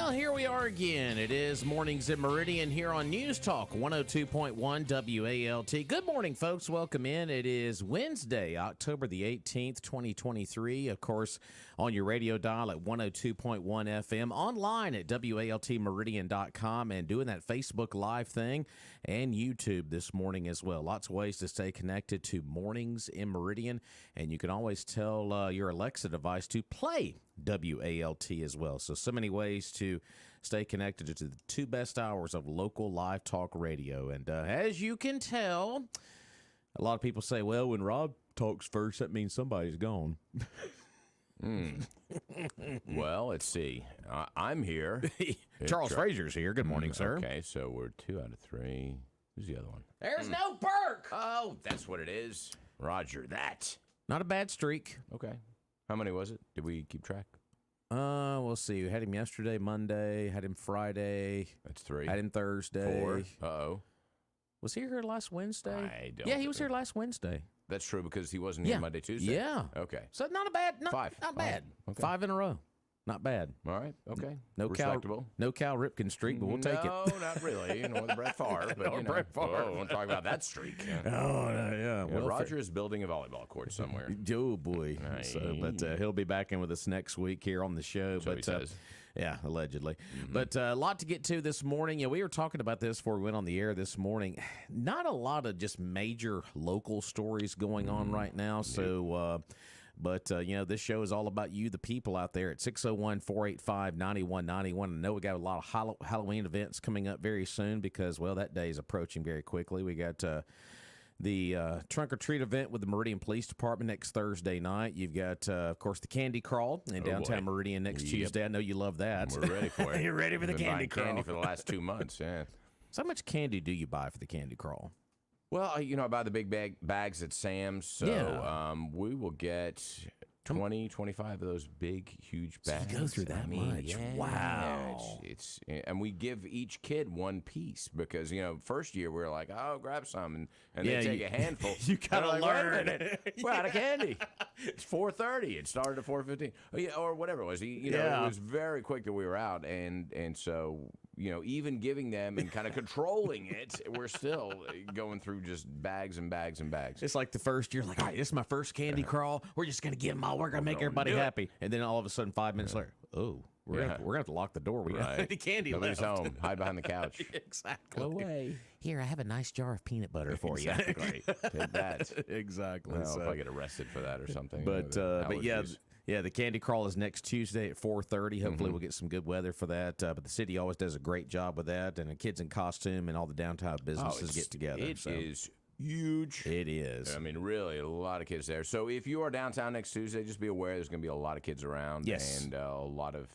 Well, here we are again. It is Mornings in Meridian here on News Talk 102.1 WALT. Good morning, folks. Welcome in. It is Wednesday, October the 18th, 2023. Of course, on your radio dial at 102.1 FM, online at WALTmeridian.com, and doing that Facebook Live thing and YouTube this morning as well. Lots of ways to stay connected to Mornings in Meridian, and you can always tell your Alexa device to play WALT as well. So many ways to stay connected to the two best hours of local live talk radio. And as you can tell, a lot of people say, well, when Rob talks first, that means somebody's gone. Well, let's see. I'm here. Charles Frazier's here. Good morning, sir. Okay, so we're 2 out of 3. Who's the other one? There's no Burke. Oh, that's what it is. Roger that. Not a bad streak. Okay. How many was it? Did we keep track? We'll see. We had him yesterday, Monday. Had him Friday. That's 3. Had him Thursday. 4. Uh-oh. Was he here last Wednesday? I don't Yeah, he was here last Wednesday. That's true because he wasn't here Monday, Tuesday? Yeah. Okay. So not a bad. 5. Not bad. Okay. 5 in a row. Not bad. All right. Okay. No Respectable. Cal Ripken streak, but we'll take it. No, not really. Nor the Brett Favre. But, Brett Favre. I won't talk about that streak. Yeah. Well, Roger is building a volleyball court somewhere. Oh, boy. But he'll be back in with us next week here on the show. So he says. Yeah, allegedly. But a lot to get to this morning. Yeah, we were talking about this before we went on the air this morning. Not a lot of just major local stories going on right now. So, this show is all about you, the people out there at 601-485-9191. I know we got a lot of Halloween events coming up very soon because, well, that day is approaching very quickly. We got the Trunk or Treat event with the Meridian Police Department next Thursday night. You've got, of course, the Candy Crawl in downtown Meridian next Tuesday. I know you love that. We're ready for it. You're ready for the Candy Crawl. Candy for the last 2 months, yeah. So how much candy do you buy for the Candy Crawl? Well, I buy the big bags at Sam's, so we will get 20, 25 of those big, huge bags. So you go through that much? Yeah, wow. And we give each kid one piece because, first year we were like, oh, grab some, and they take a handful. You got to learn. We're out of candy. It's 4:30. It started at 4:15. Or whatever it was. It was very quick that we were out, and so... even giving them and kind of controlling it, we're still going through just bags and bags and bags. It's like the first year, like, all right, this is my first candy crawl. We're just going to give them all. We're going to make everybody happy. And then all of a sudden, 5 minutes later, we're going to have to lock the door. We got the candy Nobody's left. home. Hide behind the couch. Exactly. Go away. Here, I have a nice jar of peanut butter for you. Exactly. Take that. Exactly. Well, if I get arrested for that or something. But yeah. Yeah, the Candy Crawl is next Tuesday at 4:30. Hopefully we'll get some good weather for that. But the city always does a great job with that, and the kids in costume and all the downtown businesses get together. It is huge. It is. I mean, really, a lot of kids there. So if you are downtown next Tuesday, just be aware there's going to be a lot of kids around. Yes. And a lot of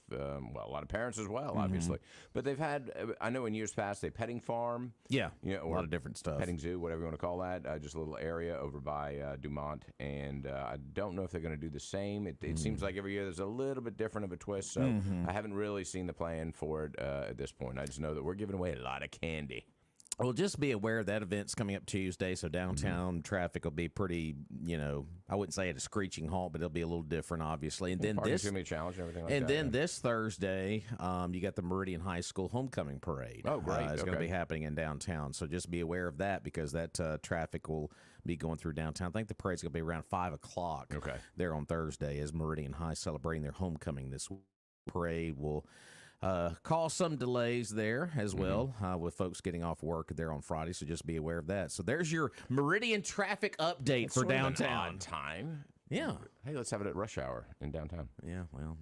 parents as well, obviously. But they've had, I know in years past, a petting farm. Yeah, or a lot of different stuff. Petting zoo, whatever you want to call that. Just a little area over by Dumont. And I don't know if they're going to do the same. It seems like every year there's a little bit different of a twist. So I haven't really seen the plan for it at this point. I just know that we're giving away a lot of candy. Well, just be aware that event's coming up Tuesday, so downtown traffic will be pretty, I wouldn't say at a screeching halt, but it'll be a little different, obviously. And then this going to be a challenge and everything like that. And then this Thursday, you got the Meridian High School homecoming parade. Oh, great! It's going to be happening in downtown, so just be aware of that because that traffic will be going through downtown. I think the parade's going to be around 5:00. Okay. There on Thursday as Meridian High celebrating their homecoming this week. Parade will cause some delays there as well with folks getting off work there on Friday, so just be aware of that. So there's your Meridian traffic update for downtown. An odd time. Yeah. Hey, let's have it at rush hour in downtown. Yeah, well,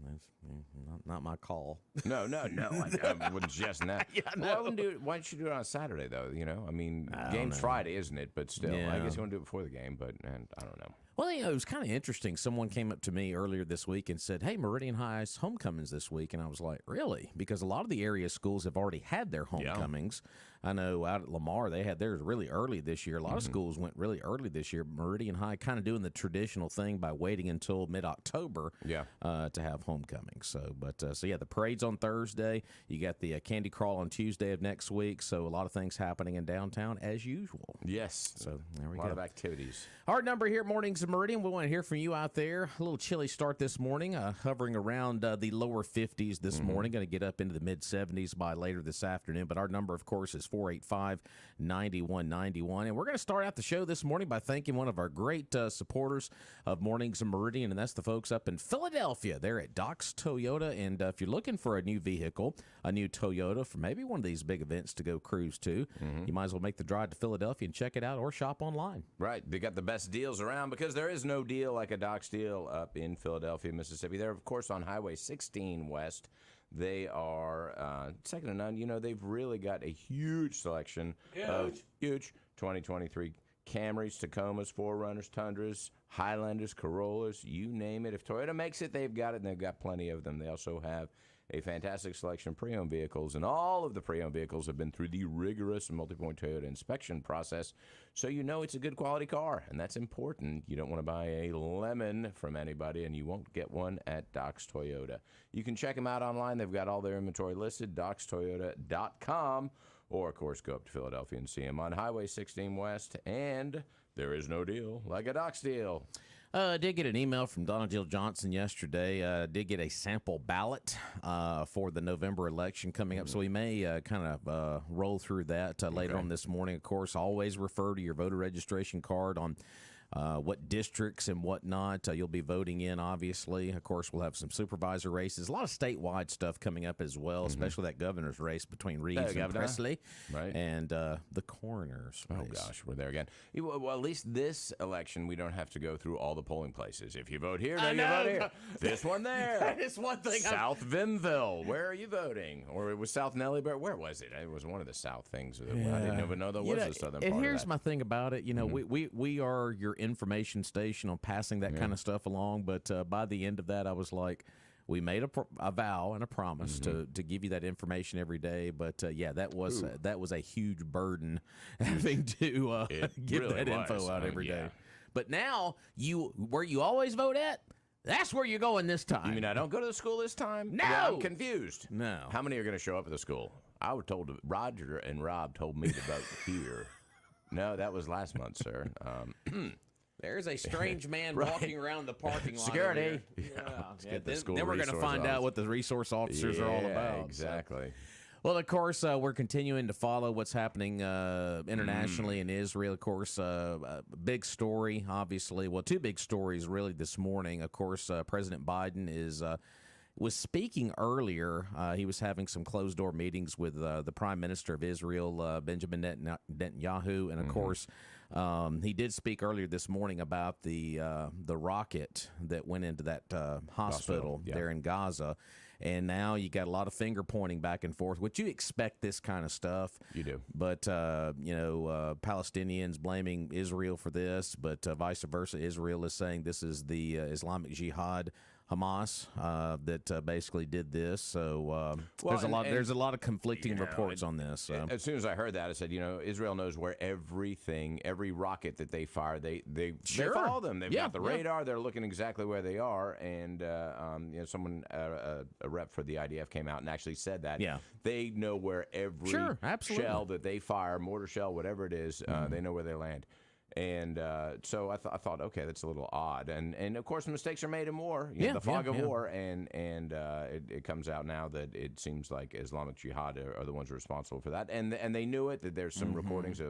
that's not my call. No. I wouldn't suggest that. Yeah, no. Why don't you do it on a Saturday, though? I mean, game's Friday, isn't it? But still, I guess you want to do it before the game, but I don't know. Well, it was kind of interesting. Someone came up to me earlier this week and said, hey, Meridian High's homecomings this week. And I was like, really? Because a lot of the area schools have already had their homecomings. Yeah. I know out at Lamar, they had theirs really early this year. A lot of schools went really early this year. Meridian High kind of doing the traditional thing by waiting until mid-October to have homecoming. So, so yeah, the parade's on Thursday. You got the candy crawl on Tuesday of next week. So a lot of things happening in downtown as usual. Yes. So there we go. A lot of activities. Our number here at Mornings in Meridian. We want to hear from you out there. A little chilly start this morning, hovering around the lower 50s this morning. Going to get up into the mid-70s by later this afternoon. But our number, of course, is 485-9191. And we're going to start out the show this morning by thanking one of our great supporters of Mornings in Meridian, and that's the folks up in Philadelphia. They're at Doc's Toyota. And if you're looking for a new vehicle, a new Toyota for maybe one of these big events to go cruise to, you might as well make the drive to Philadelphia and check it out or shop online. Right. They got the best deals around because there is no deal like a Doc's deal up in Philadelphia, Mississippi. They're, of course, on Highway 16 West. They are second to none. You know, they've really got a huge selection of 2023 Camrys, Tacomas, 4Runners, Tundras, Highlanders, Corollas, you name it. If Toyota makes it, they've got it, and they've got plenty of them. They also have a fantastic selection of pre-owned vehicles, and all of the pre-owned vehicles have been through the rigorous multi-point Toyota inspection process, so you know it's a good quality car, and that's important. You don't want to buy a lemon from anybody, and you won't get one at Doc's Toyota. You can check them out online. They've got all their inventory listed, docstoyota.com, or, of course, go up to Philadelphia and see them on Highway 16 West, and there is no deal like a Doc's deal. I did get an email from Donna Jill Johnson yesterday. Did get a sample ballot for the November election coming up, so we may kind of roll through that later on this morning. Of course, always refer to your voter registration card on what districts and whatnot you'll be voting in, obviously. Of course, we'll have some supervisor races. A lot of statewide stuff coming up as well, especially that governor's race between Reeves and Presley and the coroner's race. Oh, gosh, we're there again. Well, at least this election, we don't have to go through all the polling places. If you vote here, you vote here. This one there. That is one thing. South Vinville. Where are you voting? Or it was South Nellyburg. Where was it? It was one of the South things. I didn't even know there was a southern part And here's of that. my thing about it. You know, we are your information station on passing that kind of stuff along, but by the end of that, I was like, we made a vow and a promise to give you that information every day, but that was a huge burden having to give that info out every day. But now where you always vote at, that's where you're going this time. You mean I don't go to the school this time? No, I'm confused. No. How many are going to show up at the school? I was told Roger and Rob told me to vote here. No, that was last month, sir. There's a strange man walking around the parking lot. Security. Then we're going to find out what the resource officers are all about. Exactly. So. Well, of course, we're continuing to follow what's happening internationally in Israel. Of course, big story, obviously. Well, two big stories really this morning. Of course, President Biden was speaking earlier. He was having some closed-door meetings with the Prime Minister of Israel, Benjamin Netanyahu, and of course, he did speak earlier this morning about the rocket that went into that hospital there in Gaza. And now you got a lot of finger pointing back and forth, which you expect this kind of stuff. You do. But, Palestinians blaming Israel for this, but vice versa. Israel is saying this is the Islamic Jihad, Hamas, that basically did this. So there's a lot of conflicting reports on this. So. As soon as I heard that, I said, Israel knows where every rocket that they fire, they follow them. They've got the radar. They're looking exactly where they are. And someone, a rep for the IDF, came out and actually said that. Yeah. They know where every shell that they fire, mortar shell, whatever it is, they know where they land. And so I thought, okay, that's a little odd. And of course, mistakes are made in war, the fog of war. And it comes out now that it seems like Islamic Jihad are the ones responsible for that. And they knew it, that there's some recordings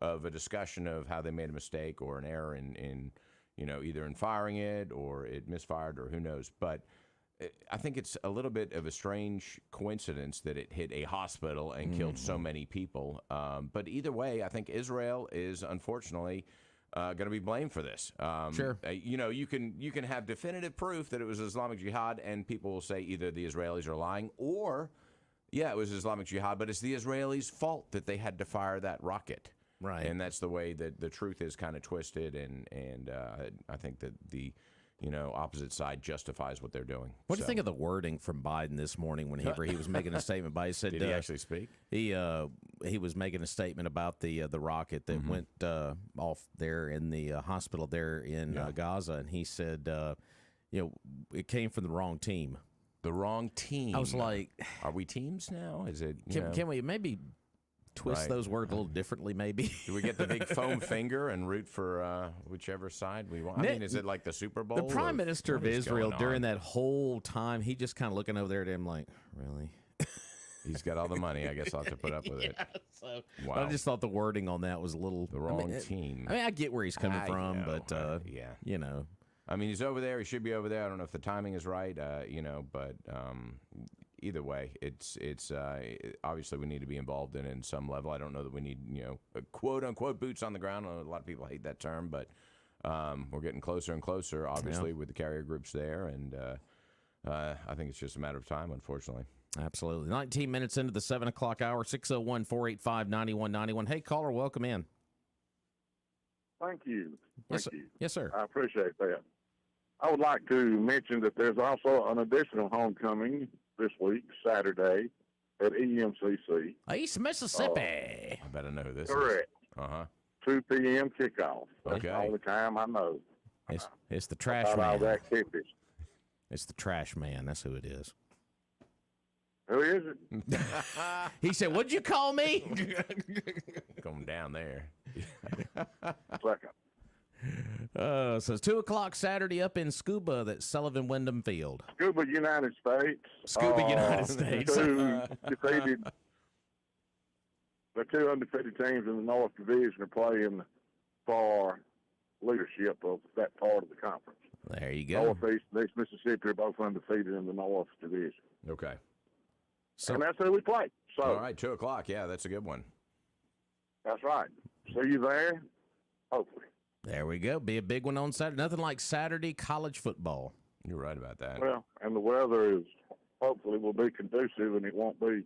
of a discussion of how they made a mistake or an error in either in firing it or it misfired or who knows. But I think it's a little bit of a strange coincidence that it hit a hospital and killed so many people. But either way, I think Israel is unfortunately going to be blamed for this. Sure. You can have definitive proof that it was Islamic Jihad, and people will say either the Israelis are lying or, it was Islamic Jihad, but it's the Israelis' fault that they had to fire that rocket. Right. And that's the way that the truth is kind of twisted, and I think that the opposite side justifies what they're doing. What do you think of the wording from Biden this morning when he was making a statement? He said, Did he actually speak? He was making a statement about the rocket that went off there in the hospital there in Gaza, and he said, it came from the wrong team. The wrong team. I was like, are we teams now? Is it? Can we maybe twist those words a little differently, maybe? Do we get the big foam finger and root for whichever side we want? I mean, is it like the Super Bowl? The Prime Minister of Israel during that whole time, he just kind of looking over there at him like, really? He's got all the money. I guess I'll have to put up with it. So, wow. I just thought the wording on that was a little the wrong team. I mean, I get where he's coming from, but I mean, he's over there. He should be over there. I don't know if the timing is right, but either way, it's obviously we need to be involved in it in some level. I don't know that we need, quote unquote boots on the ground. I know a lot of people hate that term, but we're getting closer and closer, obviously, with the carrier groups there, and I think it's just a matter of time, unfortunately. Absolutely. 19 minutes into the 7 o'clock hour, 601-485-9191. Hey, caller, welcome in. Thank you. Yes, sir. I appreciate that. I would like to mention that there's also an additional homecoming this week, Saturday, at EMCC. East Mississippi. I better know who this is. Correct. 2 p.m. kickoff. That's Okay. the only time I know. It's the trash About all the man. activities. It's the trash man. That's who it is. Who is it? He said, "What'd you call me?" Going down there. Second. So it's 2 o'clock Saturday up in Scuba, that Sullivan Wyndham Field. Scuba United States. United States. The two undefeated teams in the North Division are playing for leadership of that part of the conference. There you go. Northeast and East Mississippi are both undefeated in the North Division. Okay. So, and that's who we play. So, all right, 2 o'clock. Yeah, that's a good one. That's right. See you there, hopefully. There we go. Be a big one on Saturday. Nothing like Saturday college football. You're right about that. Well, and the weather is hopefully will be conducive, and it won't be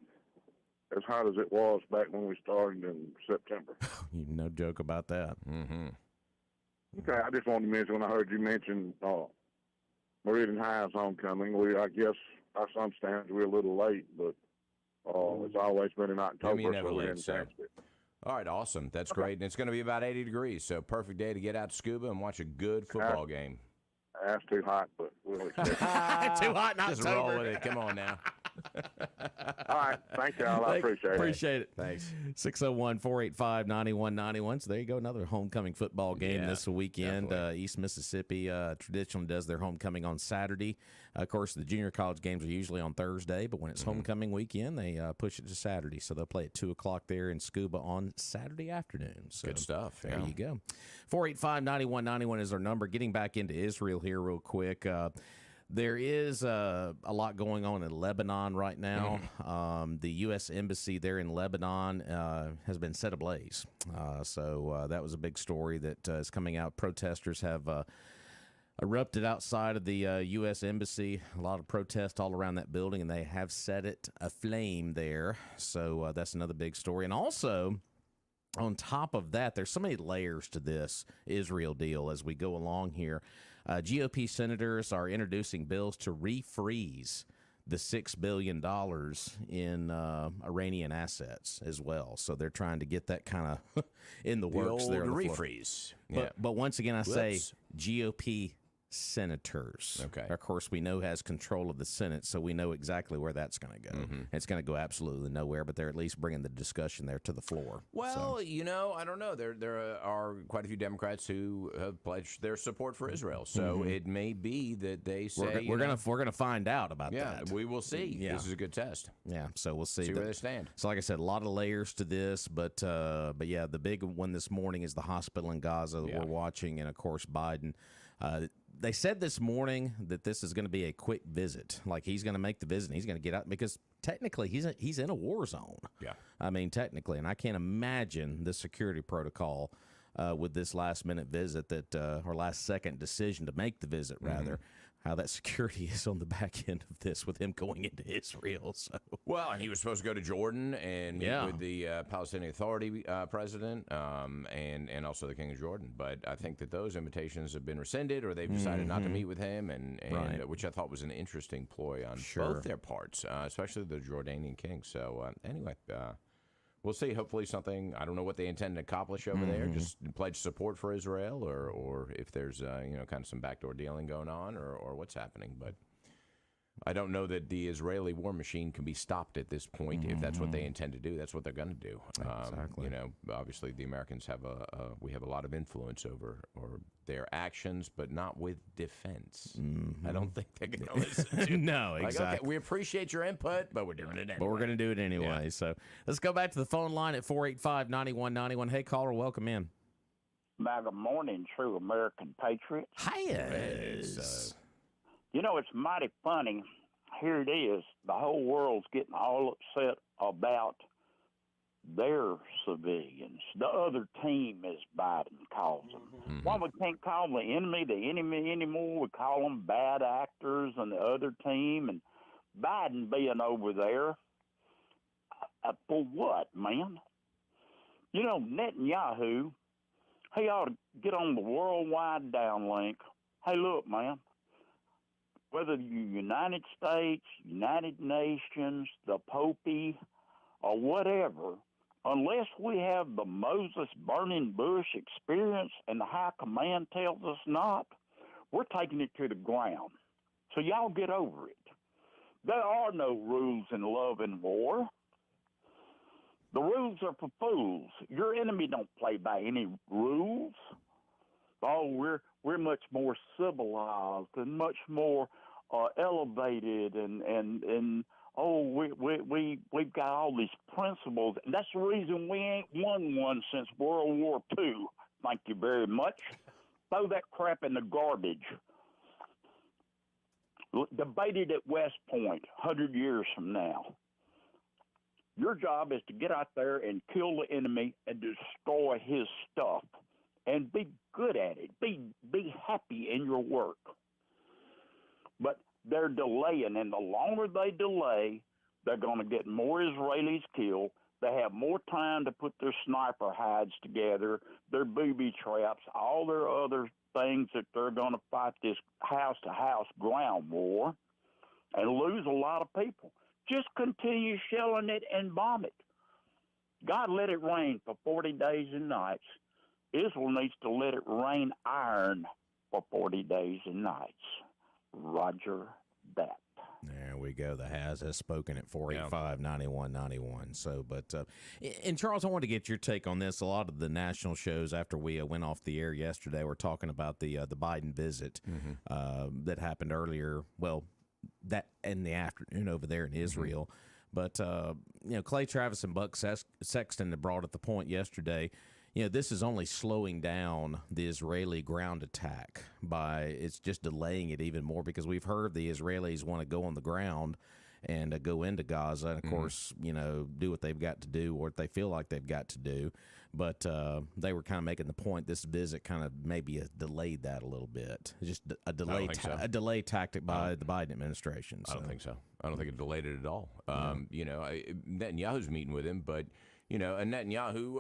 as hot as it was back when we started in September. No joke about that. Mm-hmm. Okay, I just wanted to mention when I heard you mention Meridian High's homecoming. I guess by some standards we're a little late, but it's always been in October, so we didn't catch it. All right, awesome. That's great. And it's going to be about 80 degrees, so perfect day to get out to Scuba and watch a good football game. That's too hot, but we'll accept it. Too hot in October. Just roll with it. Come on now. All right. Thank y'all. I appreciate it. Appreciate it. Thanks. 601-485-9191. So there you go. Another homecoming football game this weekend. East Mississippi traditionally does their homecoming on Saturday. Of course, the junior college games are usually on Thursday, but when it's homecoming weekend, they push it to Saturday. So they'll play at 2 o'clock there in Scuba on Saturday afterning. So good stuff. There you go. 485-9191 is our number. Getting back into Israel here real quick. There is a lot going on in Lebanon right now. The U.S. Embassy there in Lebanon has been set ablaze. So that was a big story that is coming out. Protesters have erupted outside of the U.S. Embassy. A lot of protests all around that building, and they have set it aflame there. So that's another big story. And also, on top of that, there's so many layers to this Israel deal as we go along here. GOP senators are introducing bills to refreeze the $6 billion in Iranian assets as well. So they're trying to get that kind of in the works there. The refreeze. But once again, I say GOP senators. Okay. Of course, we know has control of the Senate, so we know exactly where that's going to go. It's going to go absolutely nowhere, but they're at least bringing the discussion there to the floor. Well, I don't know. There are quite a few Democrats who have pledged their support for Israel, so it may be that they say we're gonna find out about that. Yeah, we will see. Yeah. This is a good test. Yeah, so we'll see where they stand. So, like I said, a lot of layers to this, but yeah, the big one this morning is the hospital in Gaza that we're watching, and of course, Biden. They said this morning that this is going to be a quick visit. Like, he's going to make the visit and he's going to get out because technically he's in a war zone. Yeah. I mean, technically, and I can't imagine the security protocol with this last-minute visit or last-second decision to make the visit, rather. how that security is on the back end of this with him going into Israel. So well, and he was supposed to go to Jordan and meet with the Palestinian Authority president and also the King of Jordan. But I think that those invitations have been rescinded, or they've decided not to meet with him, and which I thought was an interesting ploy on both their parts, especially the Jordanian king. So anyway. We'll see. Hopefully something, I don't know what they intend to accomplish over there, just pledge support for Israel, or if there's, kind of some backdoor dealing going on, or what's happening. But I don't know that the Israeli war machine can be stopped at this point. If that's what they intend to do, that's what they're going to do. Exactly. Obviously the Americans have we have a lot of influence over their actions, but not with defense. I don't think they're going to listen to No, exactly. Okay, we appreciate your input, but we're doing it anyway. But we're going to do it anyway. Yeah. So let's go back to the phone line at 485-9191. Hey, caller, welcome in. Good morning, true American patriots. Hi. It's mighty funny. Here it is. The whole world's getting all upset about their civilians. The other team, as Biden calls them. Why we can't call the enemy anymore? We call them bad actors and the other team. And Biden being over there, for what, man? Netanyahu, he ought to get on the worldwide downlink. Hey, look, man. Whether you're United States, United Nations, the Popey, or whatever, unless we have the Moses burning bush experience and the high command tells us not, we're taking it to the ground. So y'all get over it. There are no rules in love and war. The rules are for fools. Your enemy don't play by any rules. Oh, we're much more civilized and much more elevated, and we've got all these principles. And that's the reason we ain't won one since World War II. Thank you very much. Throw that crap in the garbage. Debate it at West Point 100 years from now. Your job is to get out there and kill the enemy and destroy his stuff. And be good at it. Be happy in your work. But they're delaying, and the longer they delay, they're going to get more Israelis killed. They have more time to put their sniper hides together, their booby traps, all their other things that they're going to fight this house-to-house ground war and lose a lot of people. Just continue shelling it and bomb it. God let it rain for 40 days and nights. Israel needs to let it rain iron for 40 days and nights. Roger that. There we go. The has spoken at 485-9191. So, and Charles, I wanted to get your take on this. A lot of the national shows after we went off the air yesterday were talking about the Biden visit that happened earlier. Well, that in the afternoon over there in Israel. But, Clay Travis and Buck Sexton had brought up the point yesterday. This is only slowing down the Israeli ground attack it's just delaying it even more, because we've heard the Israelis want to go on the ground and go into Gaza and, of course, do what they've got to do or what they feel like they've got to do. But they were kind of making the point this visit kind of maybe delayed that a little bit. Just a delay tactic by the Biden administration. So. I don't think so. I don't think it delayed it at all. Netanyahu's meeting with him, but, and Netanyahu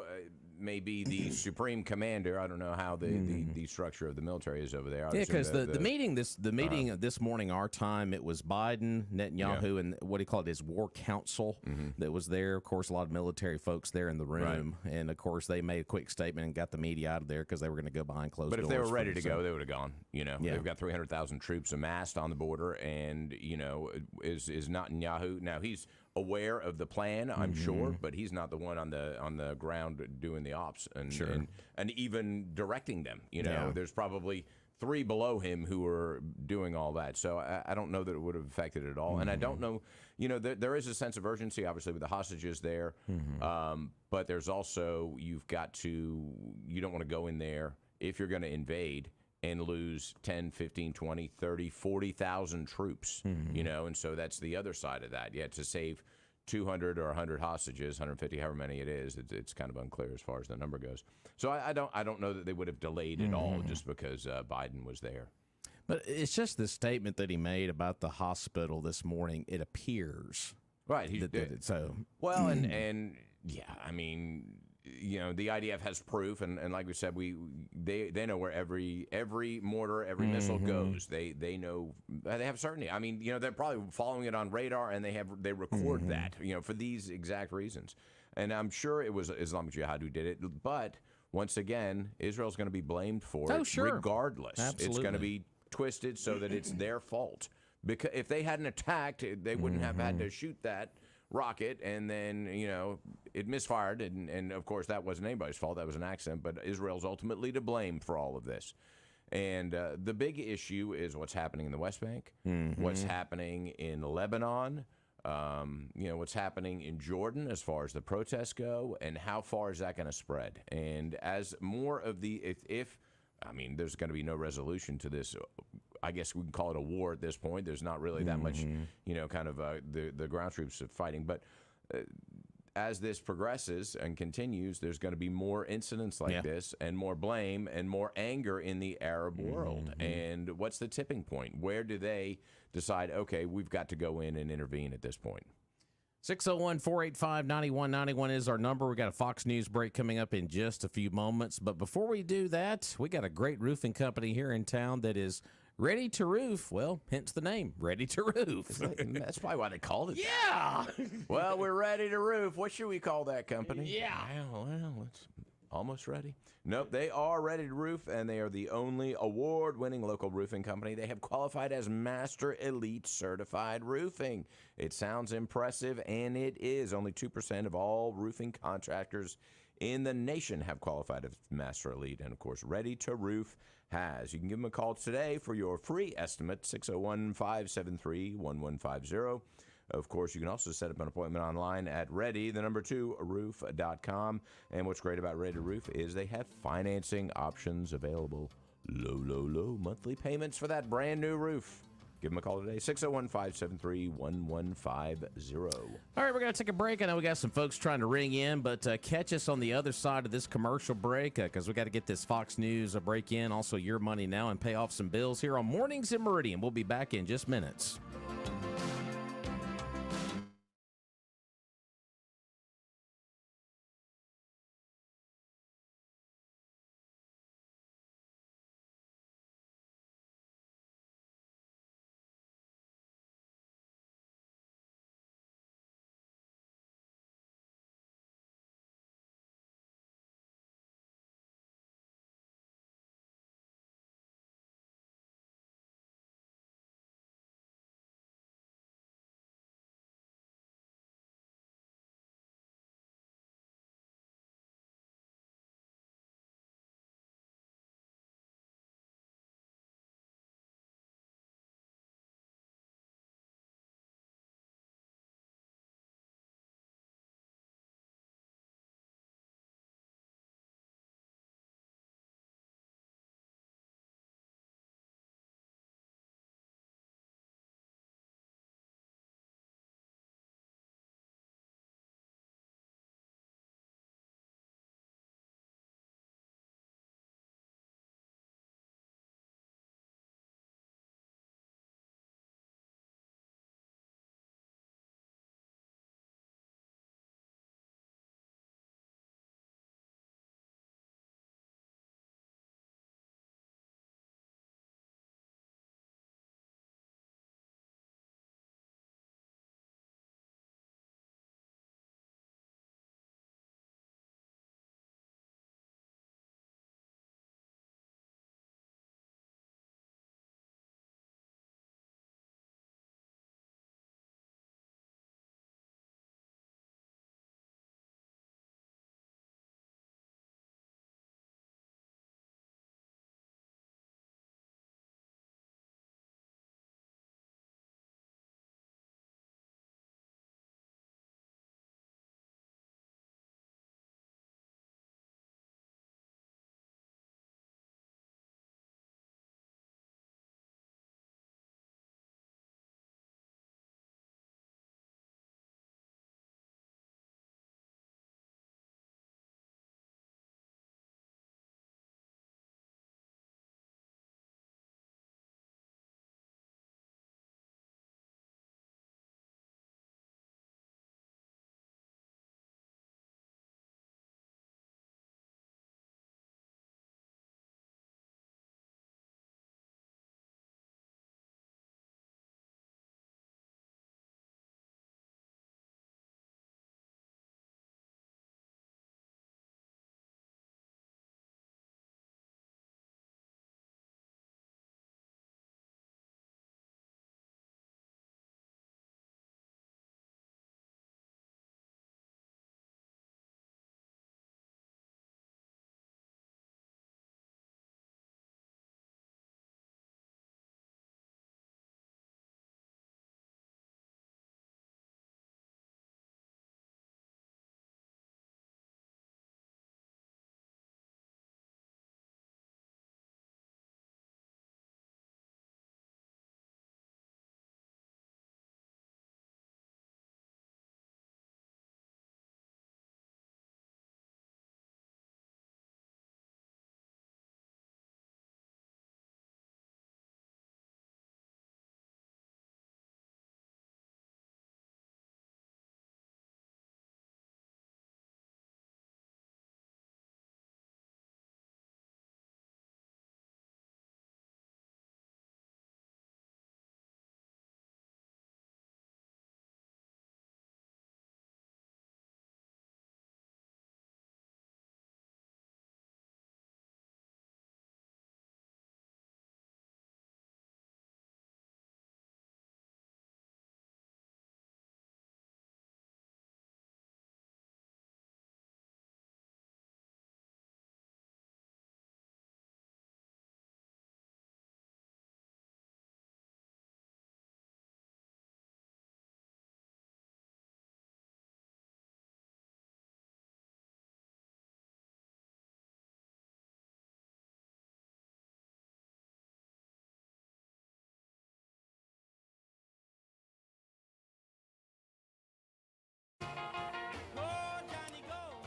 may be the supreme commander. I don't know how the structure of the military is over there. Yeah, because the meeting this morning, our time, it was Biden, Netanyahu, and what he called his war council that was there. Of course, a lot of military folks there in the room, and of course they made a quick statement and got the media out of there because they were going to go behind closed doors. But if they were ready to go, they would have gone. They've got 300,000 troops amassed on the border, and is Netanyahu now? He's aware of the plan, I'm sure, but he's not the one on the ground doing the ops and even directing them. There's probably 3 below him who are doing all that. So I don't know that it would have affected it at all. And I don't know, there is a sense of urgency, obviously, with the hostages there. But there's also, you don't want to go in there if you're going to invade and lose 10, 15, 20, 30, 40,000 troops, and so that's the other side of that. To save 200 or 100 hostages, 150, however many it is, it's kind of unclear as far as the number goes. So I don't know that they would have delayed it all just because Biden was there. But it's just the statement that he made about the hospital this morning. It appears. Right. So well, and yeah, I mean, the IDF has proof, and like we said, they know where every mortar, every missile goes. They know, they have certainty. I mean, they're probably following it on radar, and they record that, for these exact reasons. And I'm sure it was Islamic Jihad who did it, but once again, Israel's going to be blamed for it, regardless. Absolutely. It's going to be twisted so that it's their fault. Because if they hadn't attacked, they wouldn't have had to shoot that rocket, and then it misfired, and of course that wasn't anybody's fault. That was an accident. But Israel's ultimately to blame for all of this. And the big issue is what's happening in the West Bank, what's happening in Lebanon, what's happening in Jordan as far as the protests go, and how far is that going to spread? And as more of if there's going to be no resolution to this. I guess we can call it a war at this point. There's not really that much, the ground troops fighting. But as this progresses and continues, there's going to be more incidents like this, and more blame and more anger in the Arab world. And what's the tipping point? Where do they decide, okay, we've got to go in and intervene at this point? 601-485-9191 is our number. We got a Fox News break coming up in just a few moments. But before we do that, we got a great roofing company here in town that is ready to roof. Well, hence the name, Ready to Roof. That's probably why they called it that. Well, we're ready to roof. What should we call that company? Yeah. Well, it's almost ready. Nope, they are ready to roof, and they are the only award-winning local roofing company. They have qualified as Master Elite Certified Roofing. It sounds impressive, and it is. Only 2% of all roofing contractors in the nation have qualified as Master Elite, and of course, Ready to Roof has. You can give them a call today for your free estimate, 601-573-1150. Of course, you can also set up an appointment online at ready2roof.com. And what's great about Ready to Roof is they have financing options available. Low monthly payments for that brand new roof. Give them a call today, 601-573-1150. All right, we're going to take a break. I know we got some folks trying to ring in, but catch us on the other side of this commercial break because we got to get this Fox News break in, also your money now, and pay off some bills here on Mornings in Meridian. We'll be back in just minutes.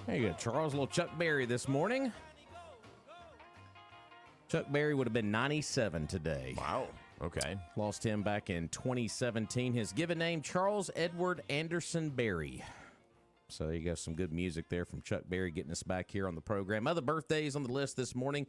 There you go, Charles. Little Chuck Berry this morning. Chuck Berry would have been 97 today. Wow. Okay. Lost him back in 2017. His given name, Charles Edward Anderson Berry. So there you go, some good music there from Chuck Berry getting us back here on the program. Other birthdays on the list this morning,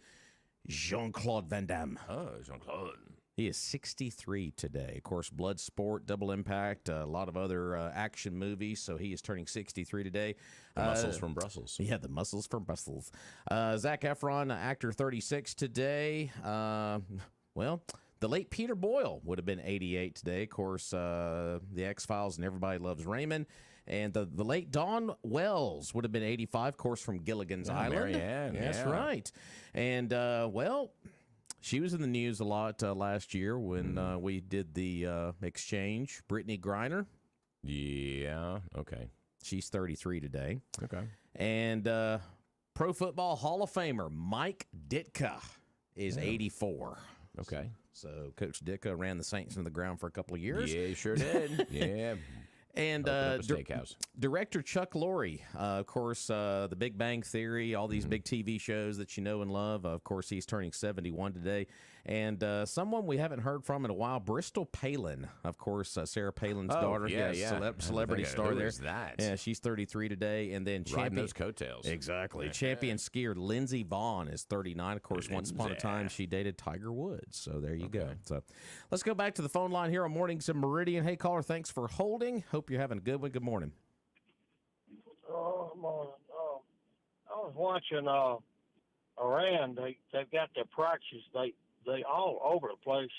Jean-Claude Van Damme. Oh, Jean-Claude. He is 63 today. Of course, Bloodsport, Double Impact, a lot of other action movies. So he is turning 63 today. The Muscles from Brussels. Yeah, the Muscles from Brussels. Zac Efron, actor, 36 today. Well, the late Peter Boyle would have been 88 today. Of course, The X-Files and Everybody Loves Raymond. And the late Dawn Wells would have been 85, of course, from Gilligan's Island. Marianne, That's yeah. right. And, well, she was in the news a lot last year when we did the exchange. Brittany Griner. Yeah, okay. She's 33 today. Okay. And Pro Football Hall of Famer Mike Ditka is 84. Okay. So Coach Ditka ran the Saints into the ground for a couple of years. Yeah, he sure did. Yeah. And steakhouse. Director Chuck Lorre, of course, The Big Bang Theory, all these big TV shows that you know and love. Of course, he's turning 71 today. And someone we haven't heard from in a while, Bristol Palin, of course, Sarah Palin's daughter. Yeah. Celebrity star Who there. is that? Yeah, she's 33 today. And then Riding those coattails. Exactly. Champion skier Lindsey Vonn is 39. Of course, once upon a time, she dated Tiger Woods. So there you go. So let's go back to the phone line here on Mornings in Meridian. Hey, caller, thanks for holding. Hope you're having a good one. Good morning. Morning. I was watching Iran. They've got their practices. They all over the place,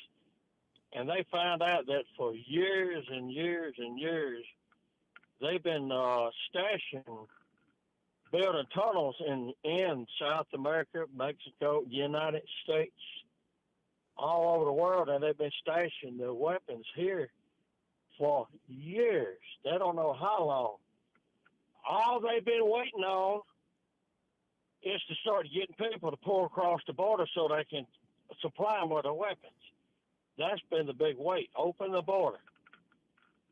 and they found out that for years and years and years, they've been building tunnels in South America, Mexico, United States, all over the world, and they've been stashing the weapons here for years. They don't know how long. All they've been waiting on is to start getting people to pour across the border so they can supply them with the weapons. That's been the big wait. Open the border.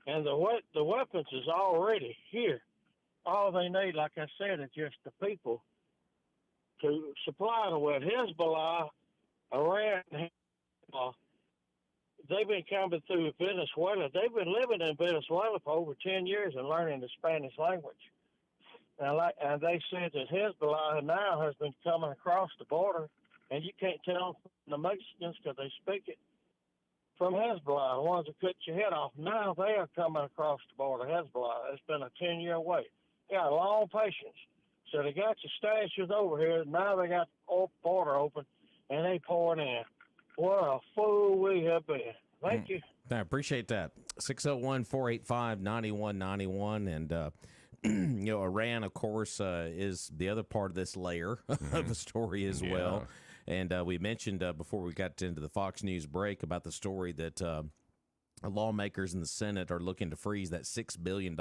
And the weapons is already here. All they need, like I said, is just the people to supply them with. Hezbollah, Iran, they've been coming through Venezuela. They've been living in Venezuela for over 10 years and learning the Spanish language. And they said that Hezbollah now has been coming across the border, and you can't tell from the Mexicans because they speak it from Hezbollah, the ones that cut your head off. Now they are coming across the border, Hezbollah. It's been a 10-year wait. They got long patience. So they got your stashes over here. Now they got the border open, and they pouring in. What a fool we have been. Thank you. I appreciate that. 601-485-9191. And, you know, Iran, of course, is the other part of this layer of the story as well. And we mentioned before we got into the Fox News break about the story that lawmakers in the Senate are looking to freeze that $6 billion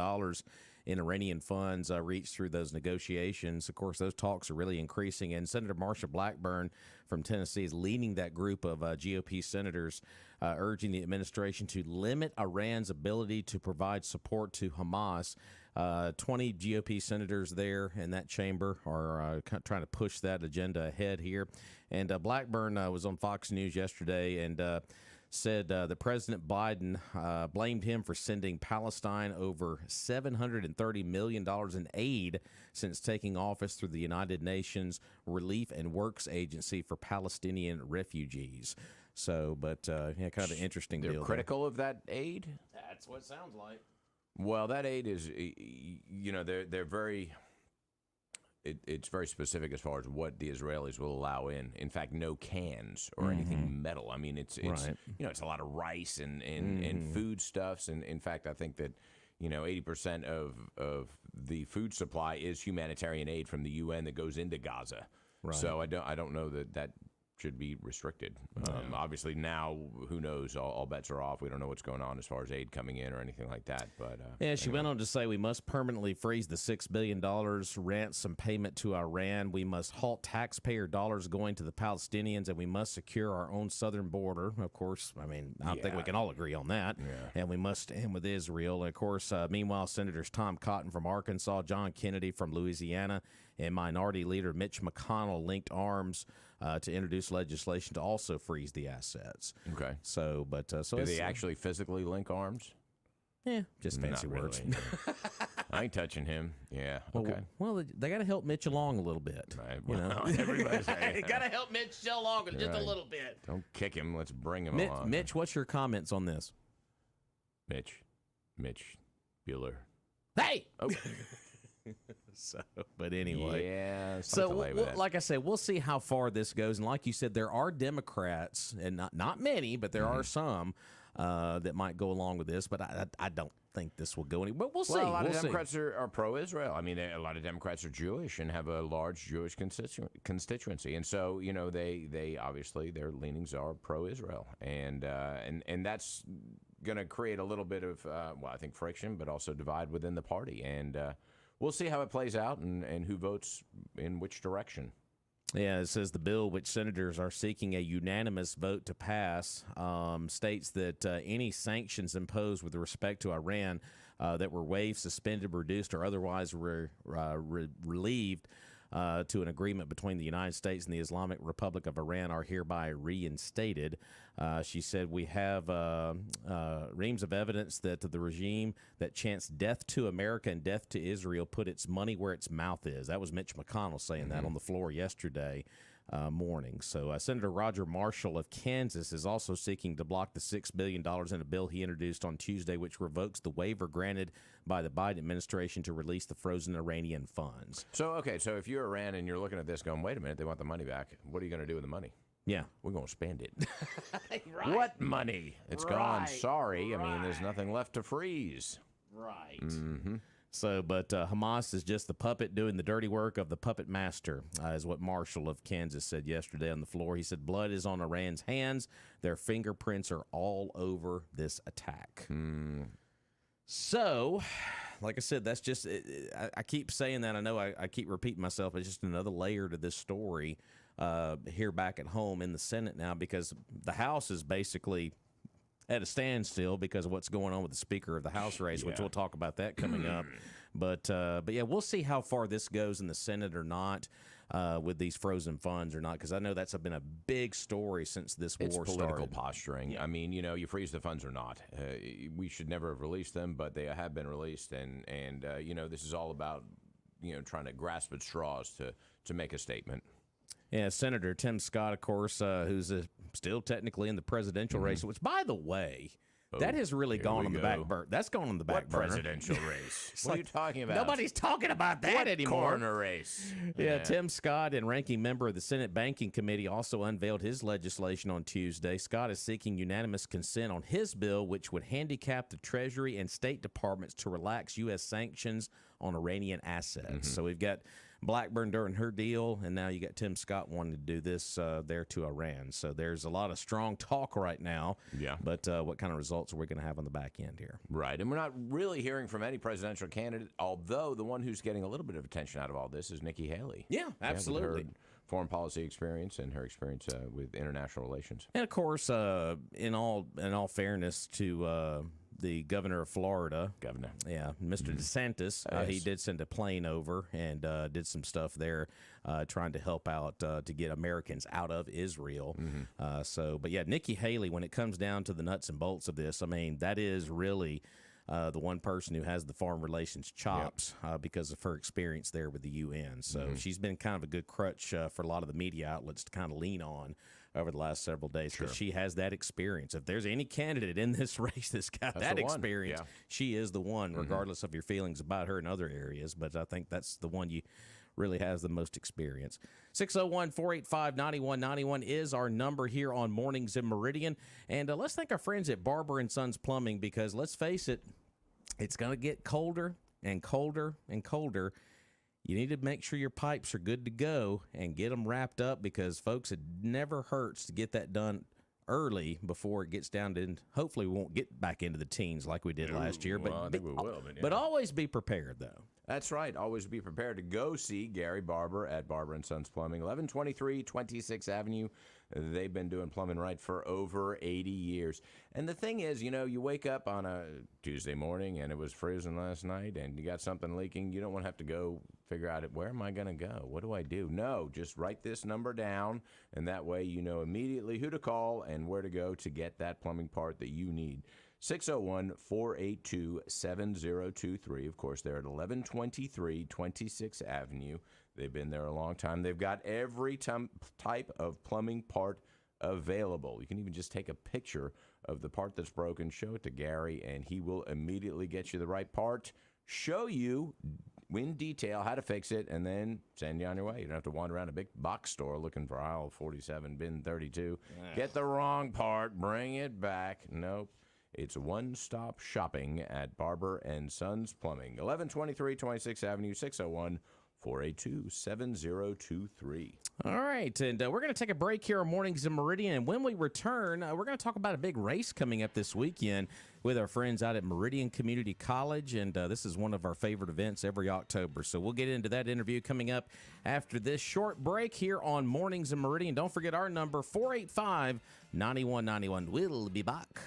in Iranian funds reached through those negotiations. Of course, those talks are really increasing, and Senator Marsha Blackburn from Tennessee is leading that group of GOP senators, urging the administration to limit Iran's ability to provide support to Hamas. 20 GOP senators there in that chamber are trying to push that agenda ahead here. And Blackburn was on Fox News yesterday and said that President Biden blamed him for sending Palestine over $730 million in aid since taking office through the United Nations Relief and Works Agency for Palestinian Refugees. So, but yeah, kind of an interesting deal. They're critical of that aid? That's what it sounds like. Well, that aid is, you know, they're very, it's very specific as far as what the Israelis will allow in. In fact, no cans or anything metal. I mean, it's Right. you know, it's a lot of rice and foodstuffs. And in fact, I think that, you know, 80% of the food supply is humanitarian aid from the UN that goes into Gaza. Right. So I don't know that should be restricted. Obviously, now who knows? All bets are off. We don't know what's going on as far as aid coming in or anything like that. But yeah, she went on to say we must permanently freeze the $6 billion ransom payment to Iran. We must halt taxpayer dollars going to the Palestinians, and we must secure our own southern border. Of course, I mean, I think we can all agree on that. Yeah. And we must end with Israel. And of course, meanwhile, Senators Tom Cotton from Arkansas, John Kennedy from Louisiana, and Minority Leader Mitch McConnell linked arms to introduce legislation to also freeze the assets. Okay. So, but so do they actually physically link arms? Yeah, just fancy words. Really. I ain't touching him. Yeah. Okay. Well, they got to help Mitch along a little bit. Right. You know, everybody's got to help Mitch along just a little bit. Don't kick him. Let's bring him along. Mitch, what's your comments on this? Mitch Bueller. Hey. Oh. So, but anyway, yeah. So, like I said, we'll see how far this goes. And like you said, there are Democrats, and not many, but there are some that might go along with this. But I don't think this will go anywhere. But we'll see. A lot of Democrats are pro-Israel. I mean, a lot of Democrats are Jewish and have a large Jewish constituency, and so they obviously their leanings are pro-Israel, and that's going to create a little bit of I think friction, but also divide within the party, and we'll see how it plays out and who votes in which direction. Yeah, it says the bill, which senators are seeking a unanimous vote to pass, states that any sanctions imposed with respect to Iran that were waived, suspended, reduced, or otherwise relieved to an agreement between the United States and the Islamic Republic of Iran are hereby reinstated. She said, we have reams of evidence that the regime that chants death to America and death to Israel put its money where its mouth is. That was Mitch McConnell saying that on the floor yesterday morning. So Senator Roger Marshall of Kansas is also seeking to block the $6 billion in a bill he introduced on Tuesday, which revokes the waiver granted by the Biden administration to release the frozen Iranian funds. So if you're Iran and you're looking at this going, wait a minute, they want the money back. What are you going to do with the money? Yeah. We're going to spend it. Right. What money? It's gone. Sorry. I mean, there's nothing left to freeze. Right. Mm-hmm. So, but Hamas is just the puppet doing the dirty work of the puppet master, is what Marshall of Kansas said yesterday on the floor. He said, blood is on Iran's hands. Their fingerprints are all over this attack. So, like I said, that's just, I keep saying that. I know I keep repeating myself. It's just another layer to this story here back at home in the Senate now, because the House is basically at a standstill because of what's going on with the Speaker of the House race, which we'll talk about that coming up. But yeah, we'll see how far this goes in the Senate or not with these frozen funds or not, because I know that's been a big story since this war started. It's political posturing. Yeah. I mean, you freeze the funds or not. We should never have released them, but they have been released, and this is all about trying to grasp at straws to make a statement. Yeah, Senator Tim Scott, of course, who's still technically in the presidential race, which, by the way, that has really gone on the back burner. That's gone on the back burner. Presidential race? What are you talking about? Nobody's talking about that anymore. Corner race? Yeah, Tim Scott, and ranking member of the Senate Banking Committee, also unveiled his legislation on Tuesday. Scott is seeking unanimous consent on his bill, which would handicap the Treasury and State Departments to relax U.S. sanctions on Iranian assets. So we've got Blackburn during her deal, and now you got Tim Scott wanting to do this there to Iran. So there's a lot of strong talk right now. Yeah. But what kind of results are we going to have on the back end here? Right. And we're not really hearing from any presidential candidate, although the one who's getting a little bit of attention out of all this is Nikki Haley. Yeah, absolutely. With her foreign policy experience and her experience with international relations. And, of course, in all fairness to the governor of Florida. Yeah, Mr. DeSantis. He did send a plane over and did some stuff there trying to help out to get Americans out of Israel. But yeah, Nikki Haley, when it comes down to the nuts and bolts of this, I mean, that is really the one person who has the foreign relations chops because of her experience there with the UN. So she's been kind of a good crutch for a lot of the media outlets to kind of lean on over the last several days, because she has that experience. If there's any candidate in this race that's got that experience, she is the one, regardless of your feelings about her in other areas. But I think that's the one you really has the most experience. 601-485-9191 is our number here on Mornings in Meridian. And let's thank our friends at Barber & Sons Plumbing, because let's face it, it's going to get colder and colder and colder. you need to make sure your pipes are good to go and get them wrapped up, because, folks, it never hurts to get that done early before it gets down to, and hopefully we won't get back into the teens like we did last year. Well, I think we will. But always be prepared, though. That's right. Always be prepared to go see Gary Barber at Barber & Sons Plumbing, 1123 26th Avenue. They've been doing plumbing right for over 80 years. And the thing is, you wake up on a Tuesday morning and it was freezing last night and you got something leaking. You don't want to have to go figure out, where am I going to go? What do I do? No, just write this number down, and that way you know immediately who to call and where to go to get that plumbing part that you need. 601-482-7023. Of course, they're at 1123 26th Avenue. They've been there a long time. They've got every type of plumbing part available. You can even just take a picture of the part that's broken, show it to Gary, and he will immediately get you the right part, show you in detail how to fix it, and then send you on your way. You don't have to wander around a big box store looking for aisle 47, bin 32. Get the wrong part, bring it back. Nope. It's one-stop shopping at Barber & Sons Plumbing, 1123 26th Avenue, 601-482-7023. All right, and we're going to take a break here on Mornings in Meridian, and when we return, we're going to talk about a big race coming up this weekend with our friends out at Meridian Community College, and this is one of our favorite events every October. So we'll get into that interview coming up after this short break here on Mornings in Meridian. Don't forget our number, 485-9191. We'll be back.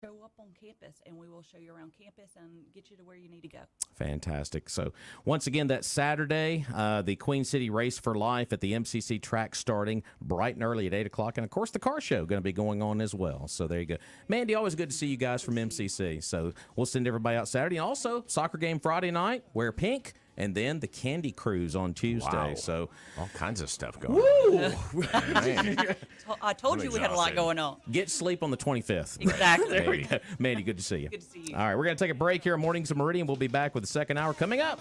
show up on campus, and we will show you around campus and get you to where you need to go. Fantastic. So once again, that Saturday, the Queen City Race for Life at the MCC track starting bright and early at 8 o'clock. And, of course, the car show going to be going on as well. So there you go. Mandy, always good to see you guys from MCC. So we'll send everybody out Saturday. And also, soccer game Friday night, wear pink. And then the Candy Cruise on Tuesday. Wow. So all kinds of stuff going on. I told you we had a lot going on. Get sleep on the 25th. Exactly. Mandy, good to see you. Good to see you. All right, we're going to take a break here at Mornings of Meridian. We'll be back with the second hour coming up.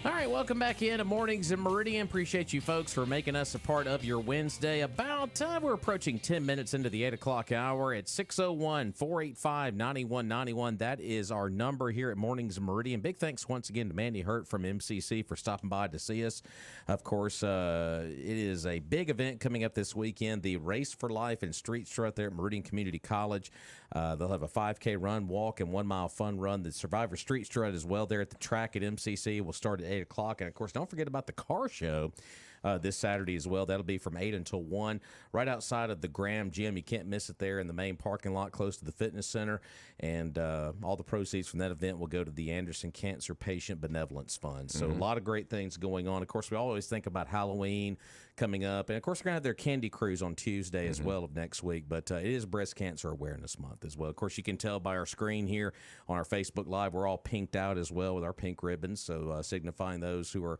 All right, welcome back in to Mornings in Meridian. Appreciate you folks for making us a part of your Wednesday. We're approaching 10 minutes into the 8 o'clock hour at 601-485-9191. That is our number here at Mornings in Meridian. Big thanks once again to Mandy Hurt from MCC for stopping by to see us. Of course, it is a big event coming up this weekend, the Race for Life and Street Strut there at Meridian Community College. They'll have a 5K run, walk, and 1 mile fun run. The Survivor Street Strut as well there at the track at MCC will start at 8 o'clock. And, of course, don't forget about the car show this Saturday as well. That'll be from 8 until 1 right outside of the Graham Gym. You can't miss it there in the main parking lot close to the fitness center. And all the proceeds from that event will go to the Anderson Cancer Patient Benevolence Fund. So a lot of great things going on. Of course, we always think about Halloween coming up. And, of course, we're going to have their candy cruise on Tuesday as well of next week. But it is Breast Cancer Awareness Month as well. Of course, you can tell by our screen here on our Facebook Live, we're all pinked out as well with our pink ribbons. So signifying those who are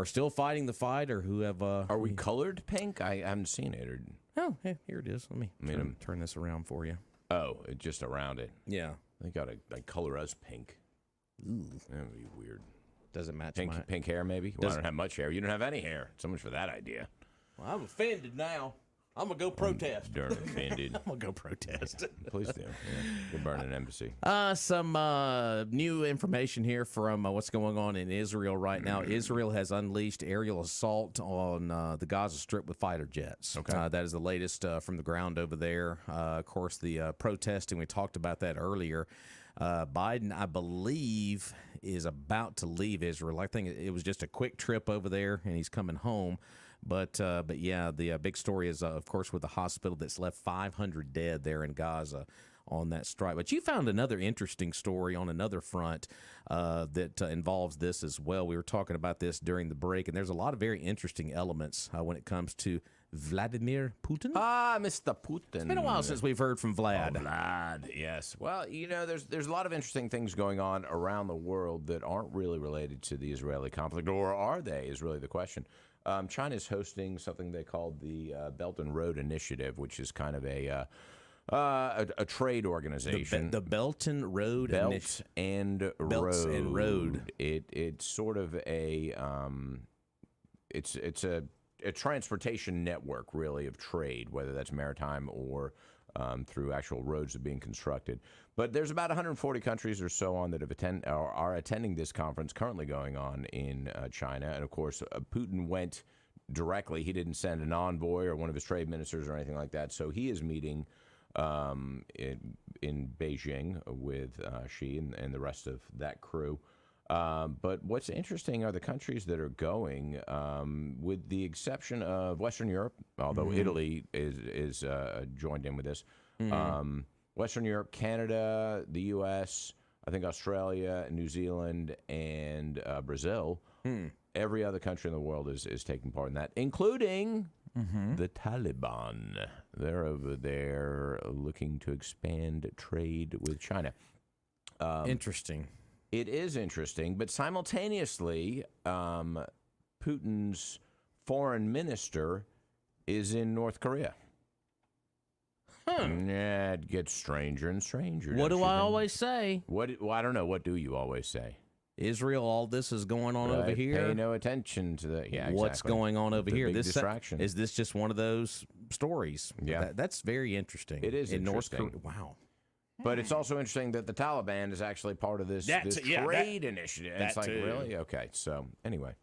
still fighting the fight or who have... Are we colored pink? I haven't seen it. Or... Oh, hey, here it is. Let me turn this around for you. Oh, just around it. Yeah. They got to color us pink. Ooh. That would be weird. Doesn't match pink hair, maybe? Well, I don't have much hair. You don't have any hair. So much for that idea. Well, I'm offended now. I'm going to go protest. Darn offended. I'm going to go protest. Please do. Yeah. We'll burn an embassy. Some new information here from what's going on in Israel right now. Israel has unleashed aerial assault on the Gaza Strip with fighter jets. Okay. That is the latest from the ground over there. Of course, the protesting, we talked about that earlier. Biden, I believe, is about to leave Israel. I think it was just a quick trip over there, and he's coming home. But yeah, the big story is, of course, with the hospital that's left 500 dead there in Gaza on that strike. But you found another interesting story on another front that involves this as well. We were talking about this during the break, and there's a lot of very interesting elements when it comes to Vladimir Putin. Ah, Mr. Putin. It's been a while since we've heard from Vlad. Oh, Vlad, yes. Well, there's a lot of interesting things going on around the world that aren't really related to the Israeli conflict, or are they, is really the question. China's hosting something they call the Belt and Road Initiative, which is kind of a trade organization. The Belt and Road Belt and Belts Road. And Road. It's sort of a it's a transportation network, really, of trade, whether that's maritime or through actual roads that are being constructed. But there's about 140 countries or so on that are attending this conference currently going on in China. And, of course, Putin went directly. He didn't send an envoy or one of his trade ministers or anything like that. So he is meeting in Beijing with Xi and the rest of that crew. But what's interesting are the countries that are going, with the exception of Western Europe, although Italy is joined in with this. Western Europe, Canada, the U.S., I think Australia, New Zealand, and Brazil. Every other country in the world is taking part in that, including the Taliban. They're over there looking to expand trade with China. Interesting. It is interesting, but simultaneously, Putin's foreign minister is in North Korea. Yeah, it gets stranger and stranger. What do I always say? Well, I don't know. What do you always say? Israel, all this is going on over here. Pay no attention to that. Yeah, what's going on over here? Big distraction. Is this just one of those stories? Yeah, that's very interesting. It is in interesting. North Korea. Wow. But it's also interesting that the Taliban is actually part of this trade initiative. It's like, really? Okay. So, anyway.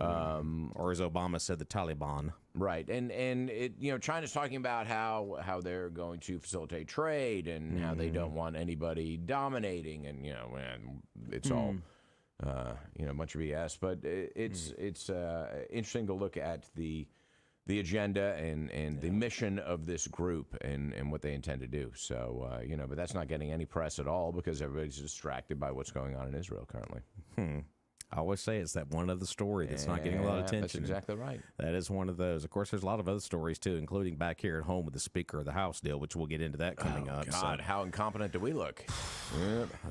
Or as Obama said, the Taliban. Right. And it, China's talking about how they're going to facilitate trade and how they don't want anybody dominating. And, it's all, a bunch of BS. But it's interesting to look at the agenda and the mission of this group and what they intend to do. So, but that's not getting any press at all because everybody's distracted by what's going on in Israel currently. I always say it's that one other story that's not getting a lot of attention. That's exactly right. That is one of those. Of course, there's a lot of other stories, too, including back here at home with the Speaker of the House deal, which we'll get into that coming up. God, how incompetent do we look?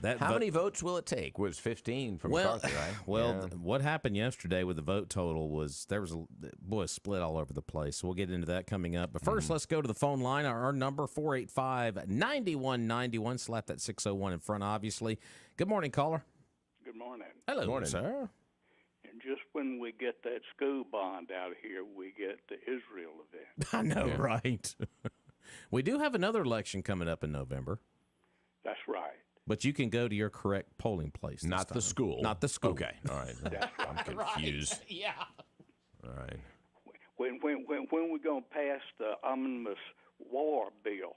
How many votes will it take? Was 15 from McCarthy, right? Well, what happened yesterday with the vote total was there was a split all over the place. So we'll get into that coming up. But first, let's go to the phone line. Our number, 485-9191. Slap that 601 in front, obviously. Good morning, caller. Good morning. Hello, morning, sir. when we get that school bond out of here, we get the Israel event. I know, right? We do have another election coming up in November. That's right. But you can go to your correct polling place. Not the school. Not the school. Okay. All right. I'm confused. Right. Yeah. All right. When we gonna pass the omnibus war bill?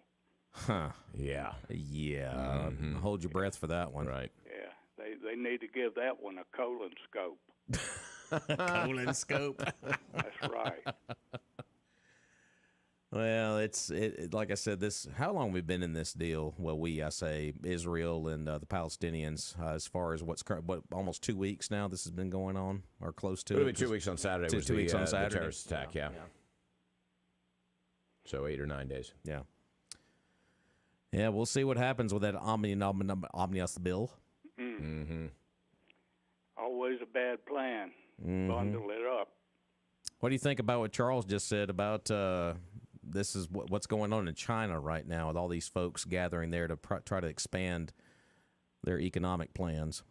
Huh. Yeah. Yeah. Hold your breath for that one. Right. Yeah. They need to give that one a colonoscope. Colonoscope. That's right. Well, it's like I said. How long we've been in this deal? Well, I say Israel and the Palestinians. As far as what almost 2 weeks now. This has been going on, or close to. It'll be 2 weeks on Saturday. Two weeks on Saturday. The terrorist attack. Yeah. So 8 or 9 days. Yeah. Yeah, we'll see what happens with that omnibus bill. Always a bad plan. Bundle it up. What do you think about what Charles just said about this is what's going on in China right now with all these folks gathering there to try to expand their economic plans?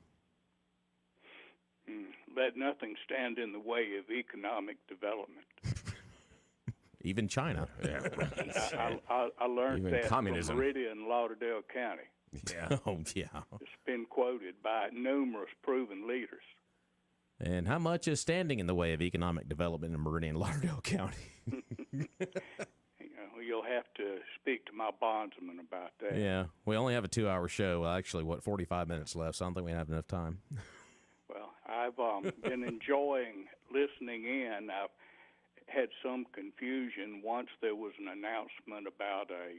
Let nothing stand in the way of economic development. Even China. Yeah. I learned Even that communism. from Meridian, Lauderdale County. Yeah. Oh, yeah. It's been quoted by numerous proven leaders. And how much is standing in the way of economic development in Meridian, Lauderdale County? You'll have to speak to my bondsman about that. Yeah. We only have a 2-hour show. Well, actually, 45 minutes left, so I don't think we have enough time. Well, I've been enjoying listening in. I've had some confusion. Once there was an announcement about a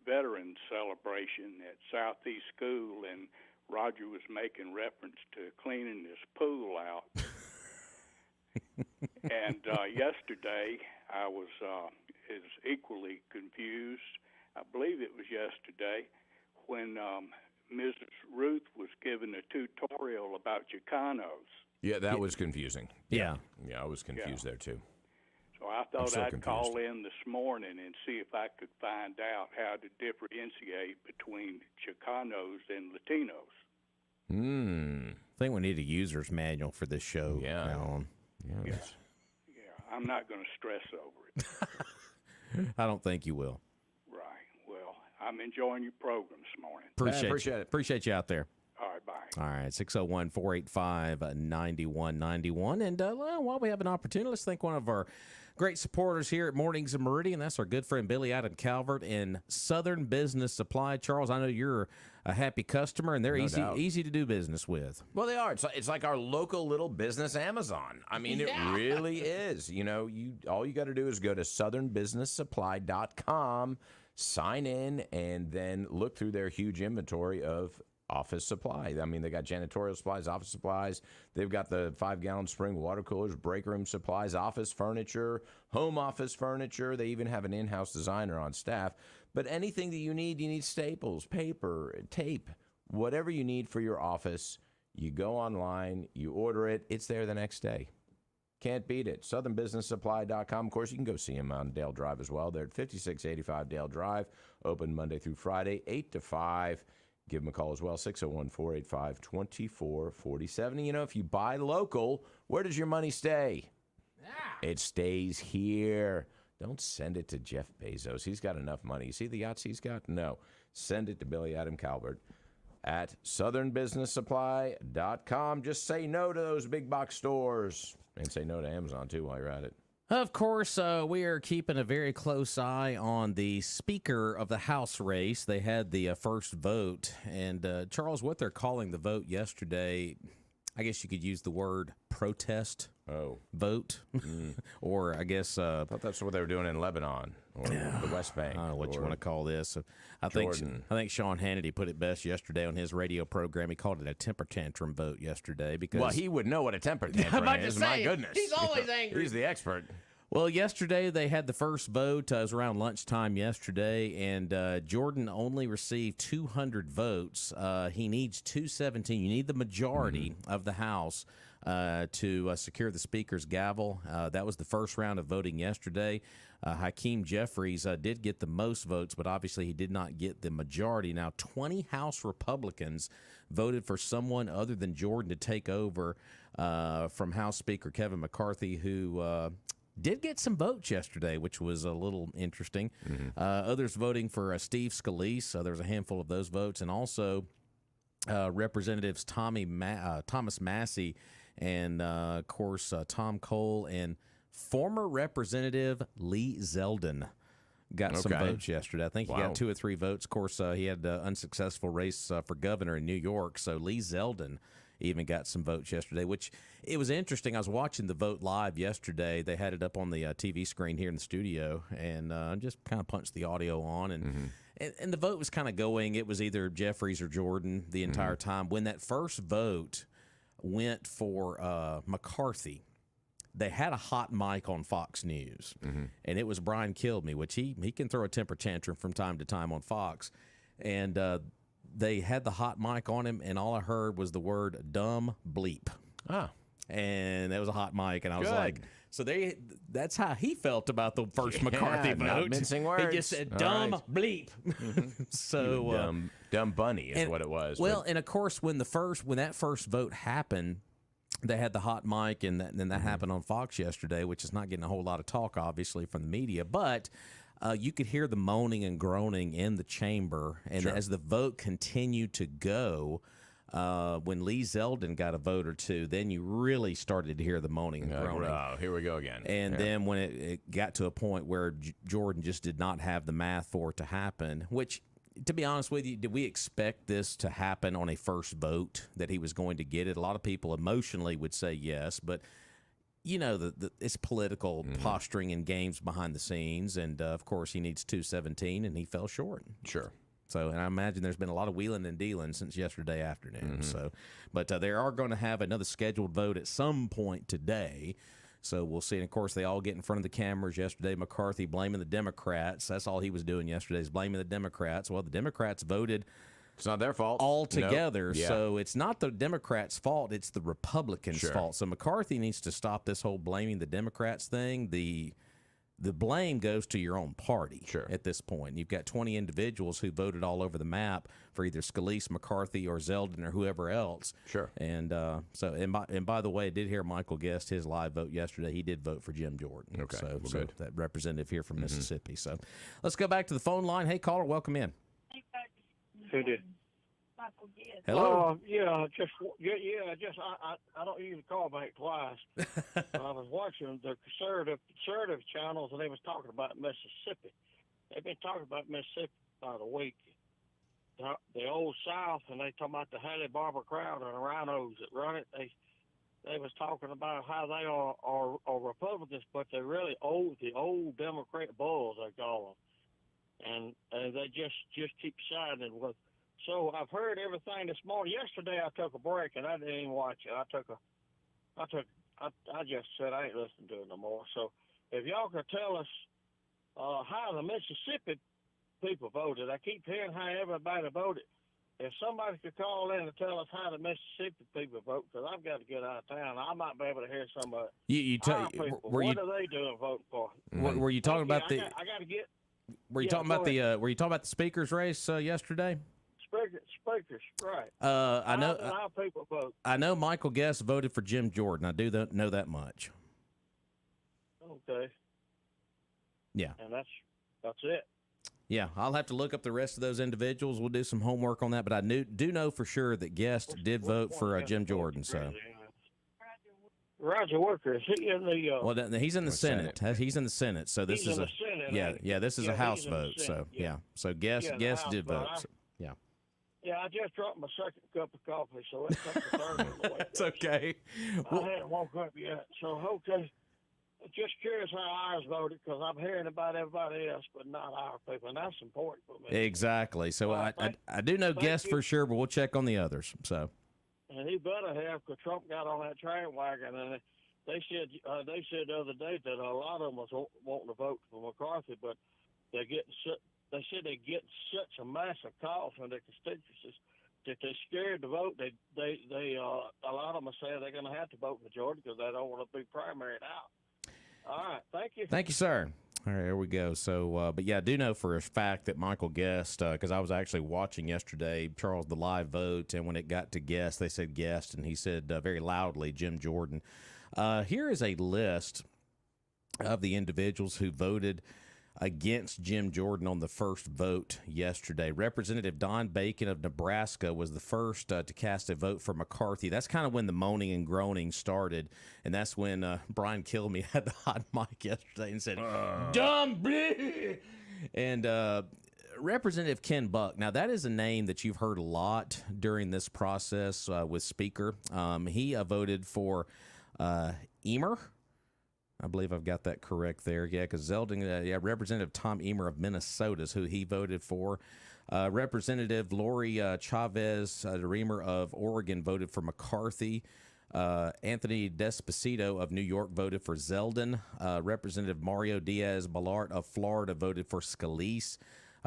veterans celebration at Southeast School, and Roger was making reference to cleaning his pool out. And yesterday I was equally confused. I believe it was yesterday when Mrs. Ruth was given a tutorial about Chicanos. Yeah, that was confusing. Yeah. Yeah, I was confused there too. So I thought so I'd call confused. in this morning and see if I could find out how to differentiate between Chicanos and Latinos. I think we need a user's manual for this show. Yeah. Now on. Yes. Yeah, I'm not going to stress over it. I don't think you will. Right. Well, I'm enjoying your program this morning. Appreciate it. Appreciate you out there. All right, bye. All right, 601-485-9191. And while we have an opportunity, let's thank one of our great supporters here at Mornings in Meridian. That's our good friend Billy Adam Calvert in Southern Business Supply. Charles, I know you're a happy customer, and they're easy to do business with. Well, they are. It's like our local little business Amazon. I mean, it really is. You know, all you got to do is go to southernbusinesssupply.com, sign in, and then look through their huge inventory of office supply. I mean, they got janitorial supplies, office supplies. They've got the 5-gallon spring water coolers, break room supplies, office furniture, home office furniture. They even have an in-house designer on staff. But anything that you need staples, paper, tape, whatever you need for your office, you go online, you order it, it's there the next day. Can't beat it. SouthernBusinessSupply.com. Of course, you can go see them on Dale Drive as well. They're at 5685 Dale Drive, open Monday through Friday, 8 to 5. Give them a call as well, 601-485-2447. You know, if you buy local, where does your money stay? It stays here. Don't send it to Jeff Bezos. He's got enough money. You see the yachts he's got? No. Send it to Billy Adam Calvert at southernbusinesssupply.com. Just say no to those big box stores. And say no to Amazon, too, while you're at it. Of course, we are keeping a very close eye on the Speaker of the House race. They had the first vote. And, Charles, what they're calling the vote yesterday, I guess you could use the word protest vote. Or I guess... I thought that's what they were doing in Lebanon or the West Bank. I don't know what you want to call this. I think Sean Hannity put it best yesterday on his radio program. He called it a temper tantrum vote yesterday because... Well, he would know what a temper tantrum is. My goodness. He's always angry. He's the expert. Well, yesterday they had the first vote. It was around lunchtime yesterday, and Jordan only received 200 votes. He needs 217. You need the majority of the House to secure the Speaker's gavel. That was the first round of voting yesterday. Hakeem Jeffries did get the most votes, but obviously he did not get the majority. Now, 20 House Republicans voted for someone other than Jordan to take over from House Speaker Kevin McCarthy, who did get some votes yesterday, which was a little interesting. Others voting for Steve Scalise. There was a handful of those votes. And also Representatives Thomas Massey and, of course, Tom Cole and former Representative Lee Zeldin got some votes yesterday. I think he got 2 or 3 votes. Of course, he had an unsuccessful race for governor in New York, so Lee Zeldin even got some votes yesterday, which it was interesting. I was watching the vote live yesterday. They had it up on the TV screen here in the studio, and just kind of punched the audio on, and the vote was kind of going. It was either Jeffries or Jordan the entire time. When that first vote went for McCarthy, they had a hot mic on Fox News, and it was Brian Kilby, which he can throw a temper tantrum from time to time on Fox, and they had the hot mic on him, and all I heard was the word "dumb bleep." And that was a hot mic, and I was like, so that's how he felt about the first McCarthy vote. Not mincing words. He just said "dumb bleep." So dumb bunny is what it was. Well, and of course, when that first vote happened, they had the hot mic, and then that happened on Fox yesterday, which is not getting a whole lot of talk, obviously, from the media. But you could hear the moaning and groaning in the chamber, and as the vote continued to go, when Lee Zeldin got a vote or two, then you really started to hear the moaning and groaning. Oh, here we go again. And then when it got to a point where Jordan just did not have the math for it to happen, which, to be honest with you, did we expect this to happen on a first vote, that he was going to get it? A lot of people emotionally would say yes, but you know, it's political posturing and games behind the scenes, and of course he needs 217, and he fell short. Sure. So, and I imagine there's been a lot of wheeling and dealing since yesterday afternoon. So, but they are going to have another scheduled vote at some point today. So we'll see. And of course, they all get in front of the cameras yesterday. McCarthy blaming the Democrats. That's all he was doing yesterday, is blaming the Democrats. Well, the Democrats voted. It's not their fault altogether. Nope. Yeah. So it's not the Democrats' fault. It's the Republicans' fault. So McCarthy needs to stop this whole blaming the Democrats thing. The blame goes to your own party at this point. You've got 20 individuals who voted all over the map for either Scalise, McCarthy, or Zeldin, or whoever else. And and by the way, I did hear Michael Guest, his live vote yesterday. He did vote for Jim Jordan. Okay. So that representative here from Mississippi. So let's go back to the phone line. Hey, caller, welcome in. Who did? Hello. I don't usually call back twice. I was watching the conservative channels, and they was talking about Mississippi. They've been talking about Mississippi about a week. The old South, and they talking about the Haley Barber Crowder and the rhinos that run it. They was talking about how they are Republicans, but they're really the old Democrat bulls, they call them, and they just keep siding with. So I've heard everything this morning. Yesterday I took a break and I didn't even watch it. I just said I ain't listening to it no more. So if y'all could tell us how the Mississippi people voted. I keep hearing how everybody voted. If somebody could call in and tell us how the Mississippi people vote, because I've got to get out of town, I might be able to hear some of it. What are they doing voting for? Were you talking about the? I got to get. Were you talking about the? Were you talking about the speaker's race yesterday? Speakers, right? I know. How people vote. I know Michael Guest voted for Jim Jordan. I do know that much. Okay. Yeah. And that's it. Yeah, I'll have to look up the rest of those individuals. We'll do some homework on that, but I do know for sure that Guest did vote for Jim Jordan. So. Roger Wicker, is he in the? Well, he's in the Senate. He's in the Senate. So this is a Senate, this is a House vote. So so Guest did vote. Yeah. Yeah, I just dropped my second cup of coffee, so it's up to third on the way. It's okay. I hadn't woke up yet, so okay. Just curious how ours voted, because I'm hearing about everybody else, but not our people, and that's important for me. Exactly. So I do know Guest for sure, but we'll check on the others. So. And he better have, because Trump got on that train wagon, and they said the other day that a lot of them was wanting to vote for McCarthy, but they said they get such a massive call from their constituencies if they're scared to vote, they a lot of them say they're going to have to vote majority because they don't want to be primaried out. All right, thank you. Thank you, sir. All right, there we go. So, but yeah, I do know for a fact that Michael guessed, because I was actually watching yesterday, Charles, the live vote, and when it got to guest, they said guest, and he said very loudly, Jim Jordan. Here is a list of the individuals who voted against Jim Jordan on the first vote yesterday. Representative Don Bacon of Nebraska was the first to cast a vote for McCarthy. That's kind of when the moaning and groaning started, and that's when Brian Kilmeade had the hot mic yesterday and said, "Dumb bleh." And Representative Ken Buck. Now, that is a name that you've heard a lot during this process with Speaker. He voted for Emer. I believe I've got that correct there. Yeah, because Zeldin, Representative Tom Emer of Minnesota is who he voted for. Representative Lori Chavez Reamer of Oregon voted for McCarthy. Anthony Despacito of New York voted for Zeldin. Representative Mario Diaz-Balart of Florida voted for Scalise.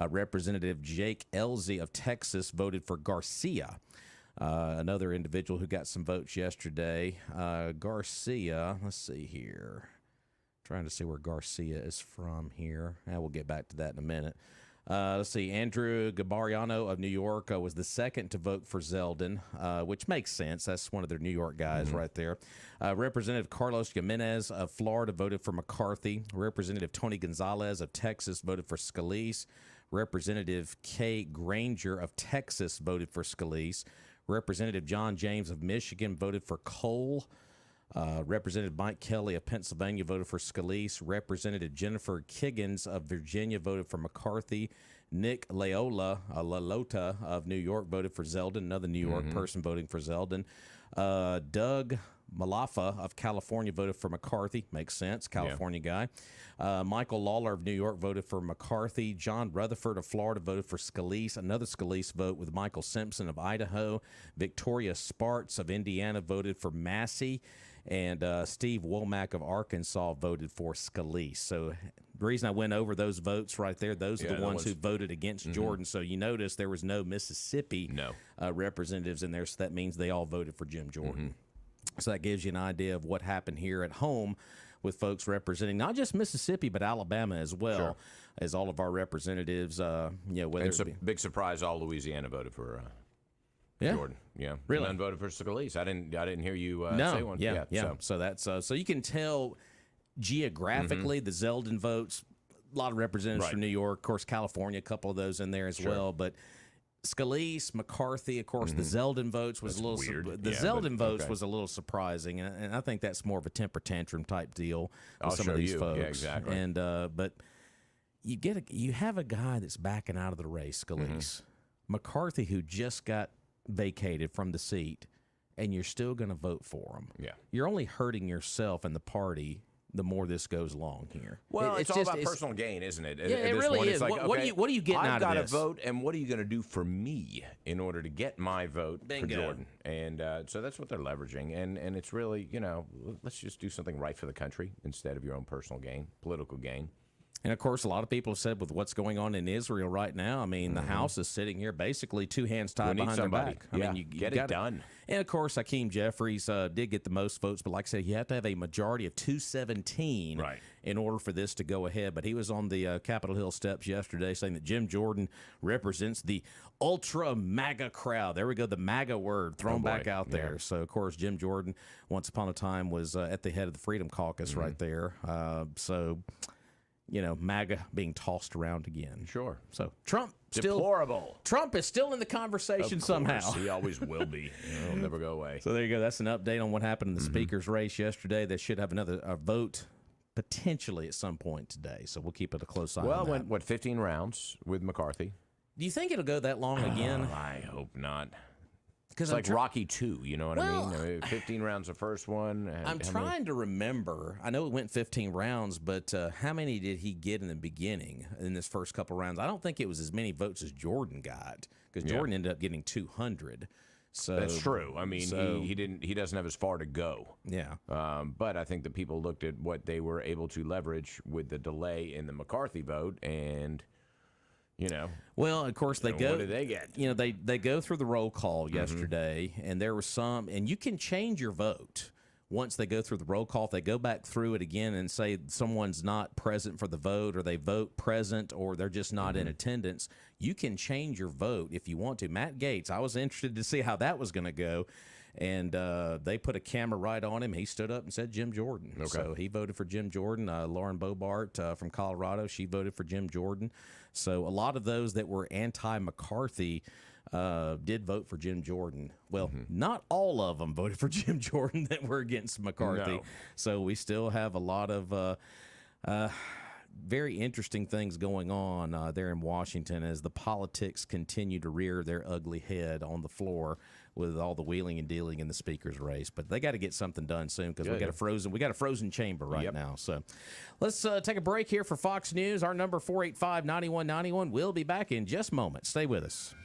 Representative Jake Elzy of Texas voted for Garcia. Another individual who got some votes yesterday, Garcia, let's see here. Trying to see where Garcia is from here. We'll get back to that in a minute. Let's see. Andrew Gabariano of New York was the second to vote for Zeldin, which makes sense. That's one of their New York guys right there. Representative Carlos Jimenez of Florida voted for McCarthy. Representative Tony Gonzalez of Texas voted for Scalise. Representative Kay Granger of Texas voted for Scalise. Representative John James of Michigan voted for Cole. Representative Mike Kelly of Pennsylvania voted for Scalise. Representative Jennifer Kiggins of Virginia voted for McCarthy. Nick LaLota of New York voted for Zeldin, another New York person voting for Zeldin. Doug Malaffa of California voted for McCarthy. Makes sense, California guy. Michael Lawler of New York voted for McCarthy. John Rutherford of Florida voted for Scalise. Another Scalise vote with Michael Simpson of Idaho. Victoria Sparks of Indiana voted for Massey. And Steve Womack of Arkansas voted for Scalise. So the reason I went over those votes right there, those are the ones who voted against Jordan. So you notice there was no Mississippi representatives in there, so that means they all voted for Jim Jordan. So that gives you an idea of what happened here at home with folks representing not just Mississippi, but Alabama as well, as all of our representatives, whether it's a big surprise all Louisiana voted for Jordan. Yeah, really. None voted for Scalise. I didn't hear you say one. Yeah. So that's so you can tell geographically the Zeldin votes. A lot of representatives from New York, of course, California, a couple of those in there as well. But Scalise, McCarthy, of course, the Zeldin votes was a little weird. The Zeldin votes was a little surprising, and I think that's more of a temper tantrum type deal with some of these folks. Yeah, exactly. And but you have a guy that's backing out of the race, Scalise, McCarthy, who just got vacated from the seat, and you're still going to vote for him. Yeah, you're only hurting yourself and the party the more this goes along here. Well, it's all about personal gain, isn't it? Yeah, it really is. Like, what are you getting out of this? I've got to vote, and what are you going to do for me in order to get my vote for Jordan? And so that's what they're leveraging. And it's really, let's just do something right for the country instead of your own personal gain, political gain. And, of course, a lot of people have said with what's going on in Israel right now, I mean, the House is sitting here basically two hands tied behind their back. I mean, you get it done. And, of course, Hakeem Jeffries did get the most votes. But like I said, you have to have a majority of 217 in order for this to go ahead. But he was on the Capitol Hill steps yesterday saying that Jim Jordan represents the ultra MAGA crowd. There we go, the MAGA word thrown back out there. Yeah. So, of course, Jim Jordan, once upon a time, was at the head of the Freedom Caucus right there. MAGA being tossed around again. Sure. So Trump deplorable. Trump is still in the conversation somehow. He always will be. He'll never go away. So there you go. That's an update on what happened in the speaker's race yesterday. They should have another vote potentially at some point today. So we'll keep it a close eye on that. Well, went 15 rounds with McCarthy. Do you think it'll go that long again? I hope not. It's like Rocky 2, you know what I mean? 15 rounds the first one. I'm trying to remember. I know it went 15 rounds, but how many did he get in the beginning in this first couple rounds? I don't think it was as many votes as Jordan got, because Jordan ended up getting 200. So that's true. I mean, he doesn't have as far to go. Yeah. But I think the people looked at what they were able to leverage with the delay in the McCarthy vote, and You know. Well, of course they go. What did they get? You know, they go through the roll call yesterday, and there was some, and you can change your vote once they go through the roll call. If they go back through it again and say someone's not present for the vote, or they vote present, or they're just not in attendance, you can change your vote if you want to. Matt Gaetz, I was interested to see how that was going to go. And they put a camera right on him. He stood up and said Jim Jordan. Okay. So he voted for Jim Jordan. Lauren Bobart from Colorado, she voted for Jim Jordan. So a lot of those that were anti-McCarthy did vote for Jim Jordan. Well, not all of them voted for Jim Jordan that were against McCarthy. No. So we still have a lot of very interesting things going on there in Washington as the politics continue to rear their ugly head on the floor with all the wheeling and dealing in the speaker's race. But they got to get something done soon because we got a frozen chamber right now. So let's take a break here for Fox News. Our number 485-9191. We'll be back in just a moment. Stay with us.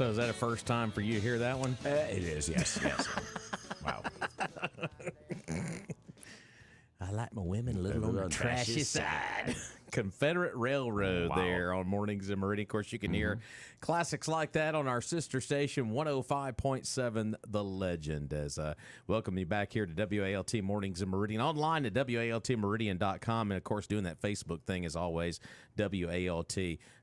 So is that a first time for you to hear that one? It is, yes. Wow. I like my women a little on the trashy side. Confederate Railroad there on Mornings in Meridian. Of course, you can hear classics like that on our sister station, 105.7 The Legend. As welcome you back here to WALT Mornings in Meridian, online at WALTmeridian.com. And, of course, doing that Facebook thing as always, WALT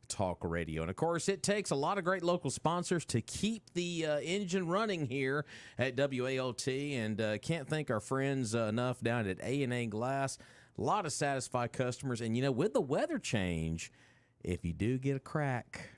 Talk Radio. And, of course, it takes a lot of great local sponsors to keep the engine running here at WALT. And can't thank our friends enough down at A&A Glass. A lot of satisfied customers. And, you know, with the weather change, if you do get a crack,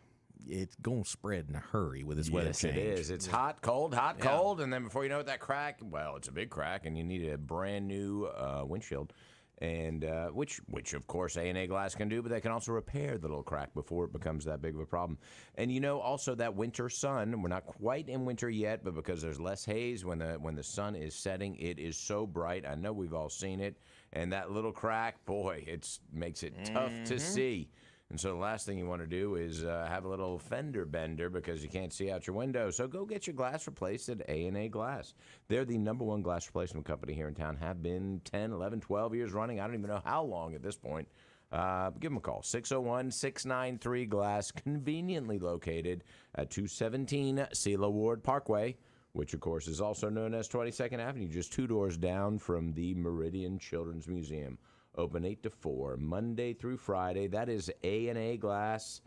it's going to spread in a hurry with this weather change. Yes, it is. It's hot, cold, and then before you know it, that crack, well, it's a big crack, and you need a brand new windshield, and which of course A&A Glass can do, but they can also repair the little crack before it becomes that big of a problem. And you know, also that winter sun, we're not quite in winter yet, but because there's less haze when the sun is setting, it is so bright. I know we've all seen it, and that little crack, boy, it makes it tough to see. And so the last thing you want to do is have a little fender bender because you can't see out your window. So go get your glass replaced at A&A Glass. They're the #1 glass replacement company here in town, have been 10, 11, 12 years running. I don't even know how long at this point. Give them a call, 601-693-GLASS, conveniently located at 217 Sela Ward Parkway, which, of course, is also known as 22nd Avenue, just 2 doors down from the Meridian Children's Museum. Open 8 to 4, Monday through Friday. That is A&A Glass.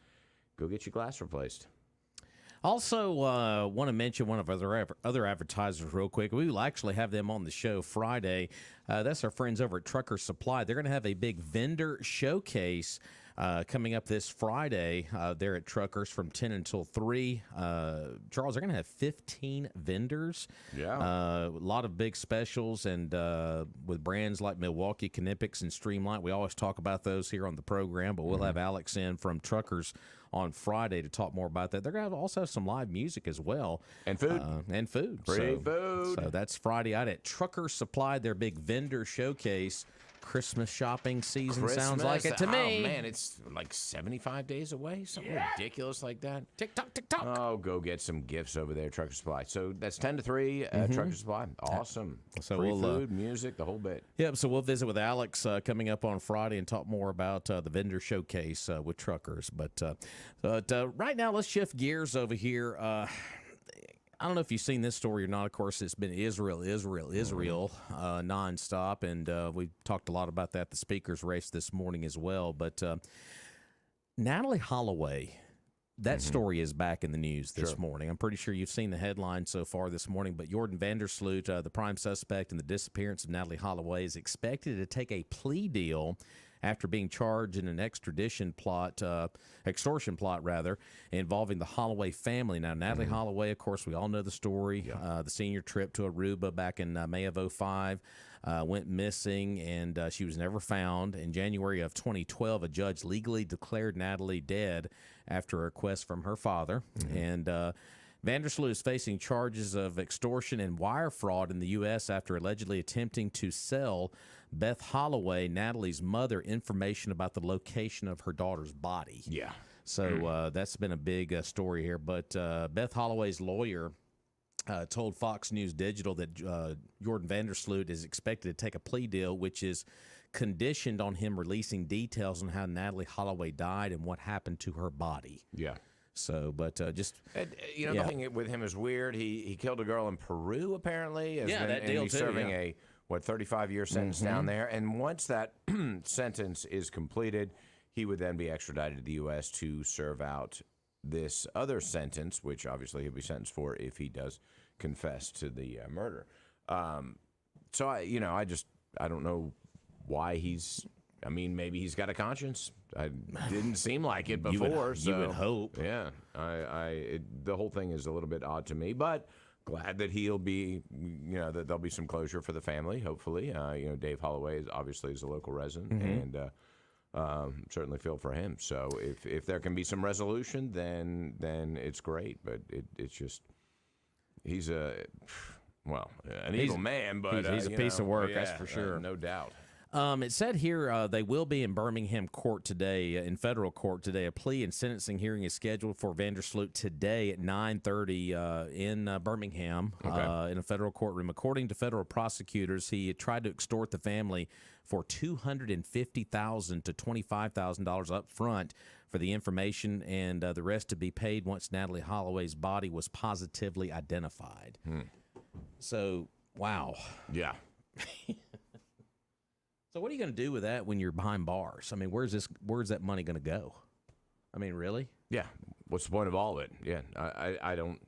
Go get your glass replaced. Also, want to mention one of our other advertisers real quick. We will actually have them on the show Friday. That's our friends over at Trucker Supply. They're going to have a big vendor showcase coming up this Friday there at Truckers from 10 until 3. Charles, they're going to have 15 vendors. Yeah. A lot of big specials, and with brands like Milwaukee, Knipex, and Streamline. We always talk about those here on the program, but we'll have Alex in from Truckers on Friday to talk more about that. They're going to also have some live music as well. And food. Free food. So that's Friday out at Trucker Supply, their big vendor showcase. Christmas shopping season sounds like it to me. Oh, man, it's like 75 days away, something ridiculous like that. Tick-tock, tick-tock. Oh, go get some gifts over there, Trucker Supply. So that's 10 to 3 Trucker Supply. Awesome. So free food, music, the whole bit. Yep, so we'll visit with Alex coming up on Friday and talk more about the vendor showcase with Truckers. But right now, let's shift gears over here. I don't know if you've seen this story or not. Of course, it's been Israel nonstop, and we talked a lot about that, the speakers race this morning as well. But Natalie Holloway, that story is back in the news this morning. I'm pretty sure you've seen the headline so far this morning, but Jordan Vandersloot, the prime suspect in the disappearance of Natalie Holloway, is expected to take a plea deal after being charged in an extortion plot, involving the Holloway family. Now, Natalie Holloway, of course, we all know the story. The senior trip to Aruba back in May of 2005 went missing, and she was never found. In January of 2012, a judge legally declared Natalie dead after a request from her father. And Vandersloot is facing charges of extortion and wire fraud in the U.S. after allegedly attempting to sell Beth Holloway, Natalie's mother, information about the location of her daughter's body. Yeah. So that's been a big story here. But Beth Holloway's lawyer told Fox News Digital that Jordan Vandersloot is expected to take a plea deal, which is conditioned on him releasing details on how Natalie Holloway died and what happened to her body. Yeah. So, but just the thing with him is weird. He killed a girl in Peru apparently. That deal he's too. Serving a 35-year sentence down there, and once that sentence is completed, he would then be extradited to the U.S. to serve out this other sentence, which obviously he'll be sentenced for if he does confess to the murder. So I don't know why he's. I mean, maybe he's got a conscience. I didn't seem like it before. You would hope. Yeah, the whole thing is a little bit odd to me, but glad that he'll be, that there'll be some closure for the family. Hopefully, Dave Holloway is obviously a local resident, and certainly feel for him. So if there can be some resolution, then it's great. But it's just he's an evil man, but he's a piece of work, that's for sure. No doubt. It said here they will be in Birmingham court today, in federal court today. A plea and sentencing hearing is scheduled for Vandersloot today at 9:30 in Birmingham in a federal courtroom. According to federal prosecutors, he had tried to extort the family for $250,000 to $25,000 up front for the information, and the rest to be paid once Natalie Holloway's body was positively identified. So, wow. Yeah. So what are you going to do with that when you're behind bars? I mean, where's that money going to go? I mean, really? Yeah. What's the point of all of it? Yeah. I don't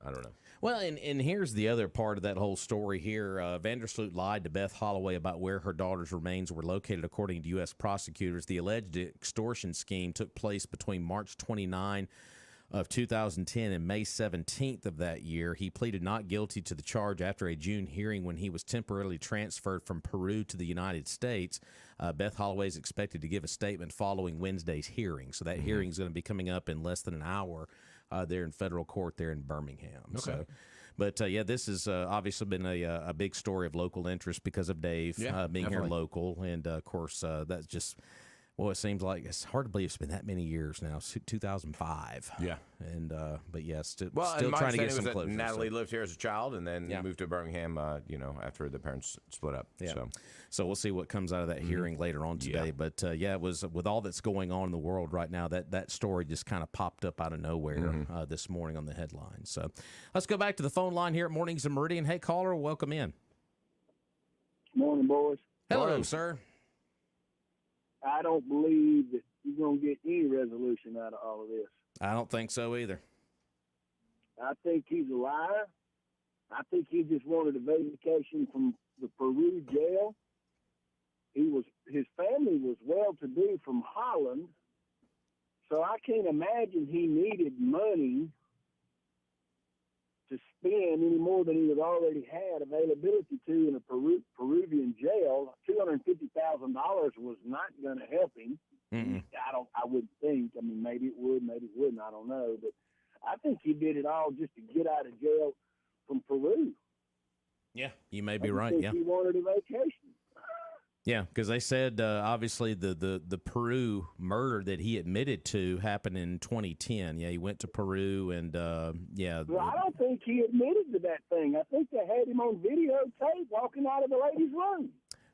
know. Well, and here's the other part of that whole story here. Vandersloot lied to Beth Holloway about where her daughter's remains were located, according to U.S. prosecutors. The alleged extortion scheme took place between March 29 of 2010 and May 17th of that year. He pleaded not guilty to the charge after a June hearing when he was temporarily transferred from Peru to the United States. Beth Holloway is expected to give a statement following Wednesday's hearing. So that hearing is going to be coming up in less than an hour there in federal court there in Birmingham. Okay. So, but, this has obviously been a big story of local interest because of Dave being definitely here local. And, of course, that's just... Well, it seems like it's hard to believe it's been that many years now. 2005. Yeah, and but still and trying to get some closure. Natalie lived here as a child, and then moved to Birmingham. After the parents split up. Yeah. So we'll see what comes out of that hearing later on today. Yeah. But it was with all that's going on in the world right now. That story just kind of popped up out of nowhere this morning on the headlines. So let's go back to the phone line here at Mornings in Meridian. Hey, caller, welcome in. Morning, boys. Hello, Morning. sir. I don't believe that you're going to get any resolution out of all of this. I don't think so either. I think he's a liar. I think he just wanted a vacation from the Peru jail. His family was well-to-do from Holland, so I can't imagine he needed money to spend any more than he had already had availability to in a Peruvian jail. $250,000 was not going to help him. I wouldn't think. I mean, maybe it would, maybe it wouldn't. I don't know. But I think he did it all just to get out of jail from Peru. Yeah, you may be right. Yeah, he wanted a vacation. Yeah, because they said obviously the Peru murder that he admitted to happened in 2010. Yeah, he went to Peru and Well, I don't think he admitted to that thing. I think they had him on videotape walking out of the ladies' room.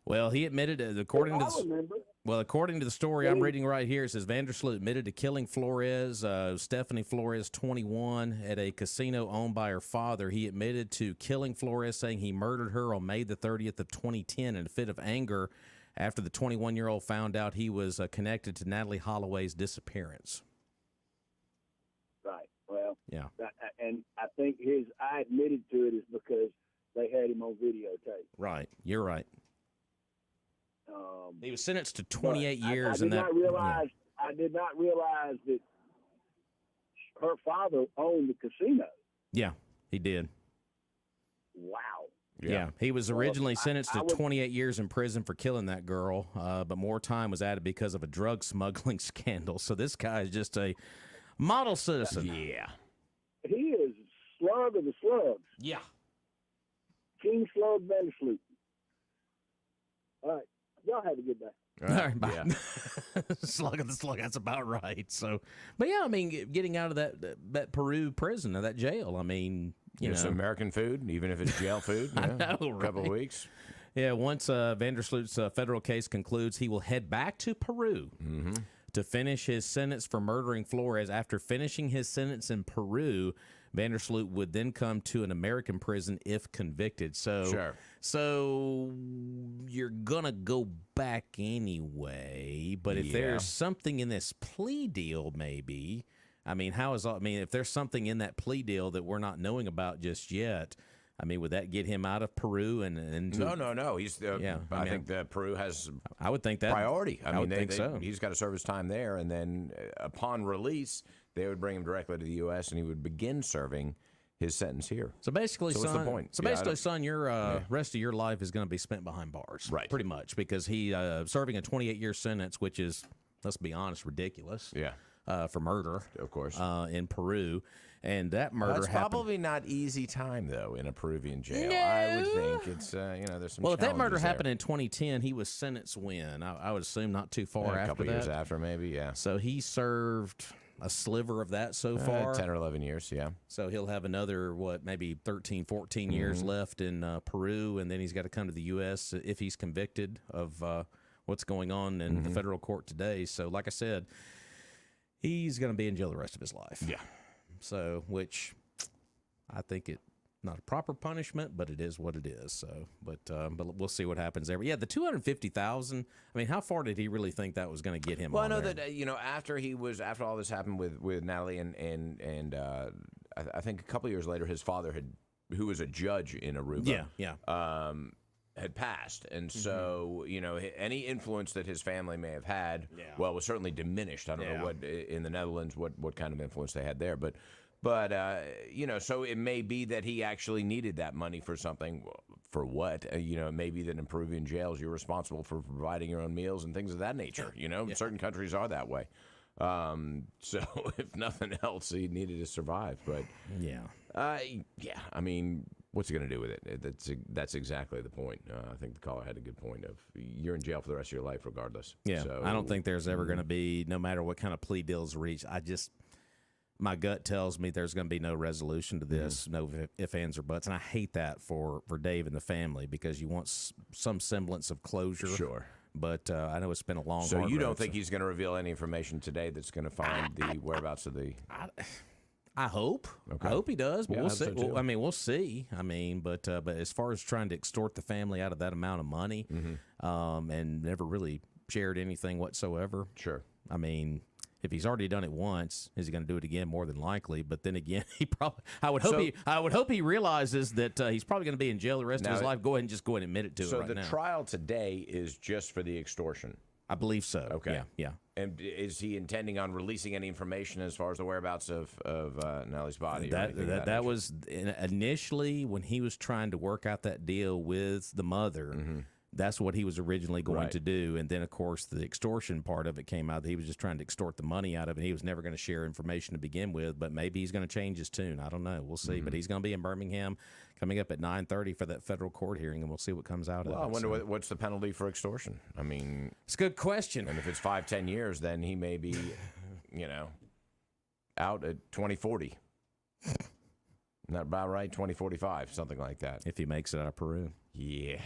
Well, he admitted, according to the story I'm reading right here, it says Vandersloot admitted to killing Flores, Stephanie Flores, 21, at a casino owned by her father. He admitted to killing Flores, saying he murdered her on May the 30th of 2010 in a fit of anger after the 21-year-old found out he was connected to Natalie Holloway's disappearance. Right. Well, yeah. And I think I admitted to it is because they had him on videotape. Right. You're right. He was sentenced to 28 years. I did not realize that her father owned the casino. Yeah, he did. Wow. Yeah, he was originally sentenced to 28 years in prison for killing that girl, but more time was added because of a drug smuggling scandal. So this guy is just a model citizen. Yeah. He is slug of the slugs. Yeah. King Slug Vandersloot. All right. Y'all have a good day. All right, bye. Yeah. Slug of the slug, that's about right. So, but yeah, I mean, getting out of that Peru prison or that jail, I mean, you know. Some American food, even if it's jail food. I know, right? A couple of weeks. Yeah, once Vandersloot's federal case concludes, he will head back to Peru to finish his sentence for murdering Flores. After finishing his sentence in Peru, Vandersloot would then come to an American prison if convicted. So you're gonna go back anyway. But if there's something in this plea deal, maybe. I mean, if there's something in that plea deal that we're not knowing about just yet, I mean, would that get him out of Peru and No. He's I think that Peru has. I would think that priority. I would think so. He's got to serve his time there, and then upon release, they would bring him directly to the U.S. and he would begin serving his sentence here. So basically, what's the point? So basically, son, your rest of your life is going to be spent behind bars, right? Pretty much, because he serving a 28-year sentence, which is, let's be honest, ridiculous. Yeah. for murder, of course, in Peru. And that murder that's happened. probably not easy time, though, in a Peruvian jail. No. I would think it's, there's some Well, if that murder challenges there. happened in 2010, he was sentenced when? I would assume not too far after that. A couple years after, maybe, yeah. So he served a sliver of that so far. 10 or 11 years, yeah. So he'll have another, maybe 13, 14 years left in Peru, and then he's got to come to the U.S. if he's convicted of what's going on in the federal court today. So, like I said, he's going to be in jail the rest of his life. Yeah. So, which I think it not a proper punishment, but it is what it is. So, but we'll see what happens there. But yeah, the $250,000. I mean, how far did he really think that was going to get him? Well, on I know there? that after all this happened with Natalie and I think a couple years later, his father who was a judge in Aruba, had passed, and so any influence that his family may have had, was certainly diminished. I don't know what in the Netherlands what kind of influence they had there, but so it may be that he actually needed that money for something. For what? It may be that in Peruvian jails you're responsible for providing your own meals and things of that nature. Certain countries are that way. So if nothing else, he needed to survive. But I mean, what's he going to do with it? That's exactly the point. I think the caller had a good point of you're in jail for the rest of your life regardless. Yeah, so, I don't think there's ever going to be, no matter what kind of plea deals reached, my gut tells me there's going to be no resolution to this, no ifs, ands, or buts. And I hate that for Dave and the family because you want some semblance of closure. Sure. But I know it's been a long So hard you road, don't think he's going to reveal any information today that's going to find the whereabouts of the... I hope. Okay. I hope he does, but Yeah, we'll I hope see. so, too. We'll see. But as far as trying to extort the family out of that amount of money, and never really shared anything whatsoever. Sure. I mean, if he's already done it once, is he going to do it again? More than likely. But then again, I would hope he realizes that he's probably going to be in jail the rest of his life. Go ahead and admit it to it right now. So the trial today is just for the extortion. I believe so. Okay. Yeah. And is he intending on releasing any information as far as the whereabouts of Nellie's body? That was initially when he was trying to work out that deal with the mother. That's what he was originally going to do. And then, of course, the extortion part of it came out that he was just trying to extort the money out of it. He was never going to share information to begin with, but maybe he's going to change his tune. I don't know. We'll see. But he's going to be in Birmingham coming up at 9:30 for that federal court hearing, and we'll see what comes out of it. I wonder what's the penalty for extortion. I mean... It's a good question. And if it's 5-10 years, then he may be, out at 2040. Not about right, 2045, something like that. If he makes it out of Peru. Yeah,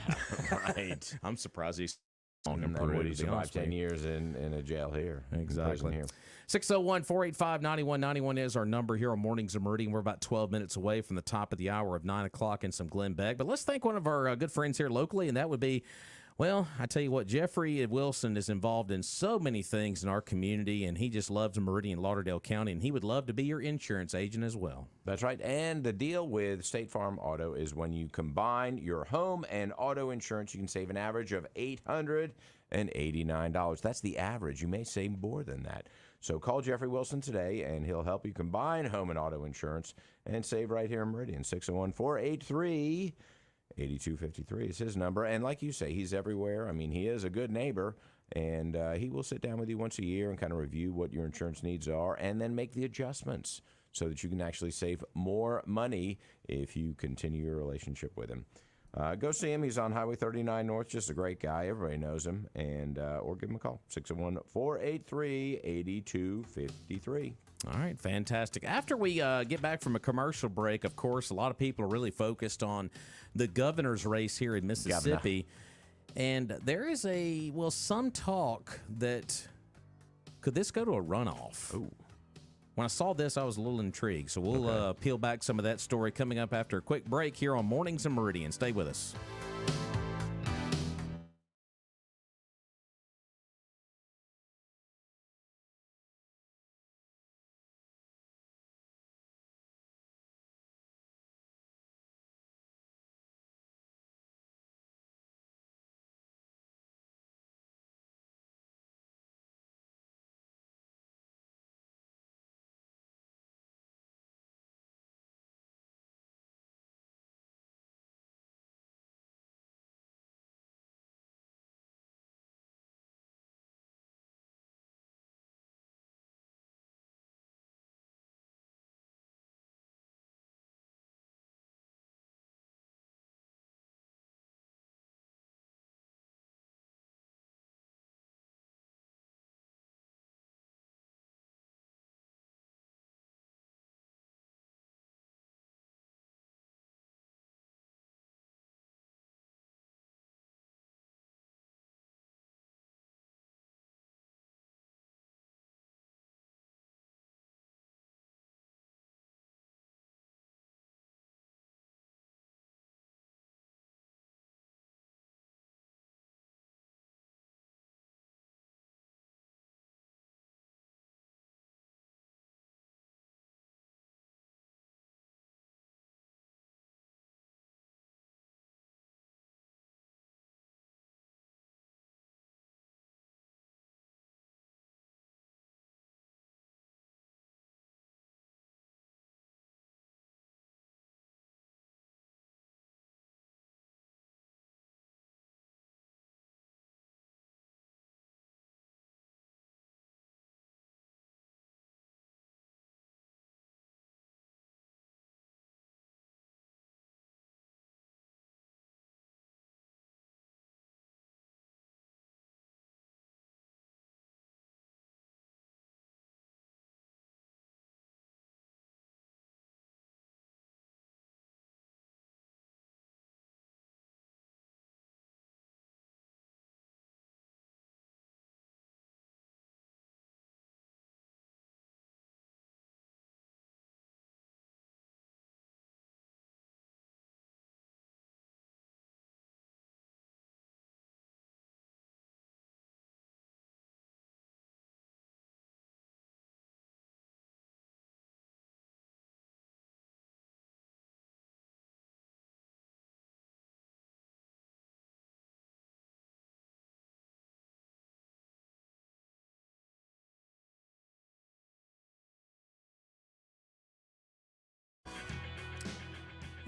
right. I'm surprised he's long in Peru. He's 5-10 years in a jail here. Exactly. Here. 601-485-9191 is our number here on Mornings of Meridian. We're about 12 minutes away from the top of the hour of 9 o'clock and some Glenn Beck. But let's thank one of our good friends here locally, and that would be, well, I tell you what, Jeffrey Wilson is involved in so many things in our community, and he just loves Meridian, Lauderdale County, and he would love to be your insurance agent as well. That's right. And the deal with State Farm Auto is when you combine your home and auto insurance, you can save an average of $889. That's the average. You may save more than that. So call Jeffrey Wilson today, and he'll help you combine home and auto insurance and save right here in Meridian. 601-483 8253 is his number. And like you say, he's everywhere. I mean, he is a good neighbor, and he will sit down with you once a year and kind of review what your insurance needs are and then make the adjustments so that you can actually save more money if you continue your relationship with him. Go see him. He's on Highway 39 North. Just a great guy. Everybody knows him. And or give him a call, 601-483-8253. All right, fantastic. After we get back from a commercial break, of course, a lot of people are really focused on the governor's race here in Mississippi. And there is some talk that could this go to a runoff? Ooh. When I saw this, I was a little intrigued. So we'll peel back some of that story coming up after a quick break here on Mornings in Meridian. Stay with us.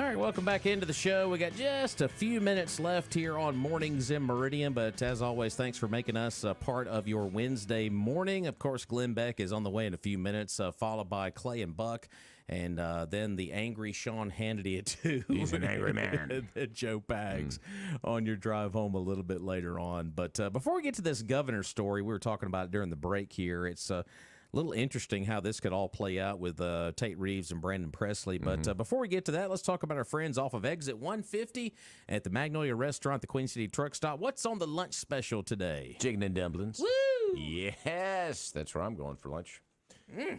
All right, welcome back into the show. We got just a few minutes left here on Mornings in Meridian, but as always, thanks for making us a part of your Wednesday morning. Of course, Glenn Beck is on the way in a few minutes, followed by Clay and Buck, and then the angry Sean Hannity at 2. He's an angry man. Joe Pags on your drive home a little bit later on. But before we get to this governor story, we were talking about it during the break here. It's a little interesting how this could all play out with Tate Reeves and Brandon Presley. But before we get to that, let's talk about our friends off of Exit 150 at the Magnolia Restaurant, the Queen City Truck Stop. What's on the lunch special today? Chicken and dumplings. Woo! Yes, that's where I'm going for lunch.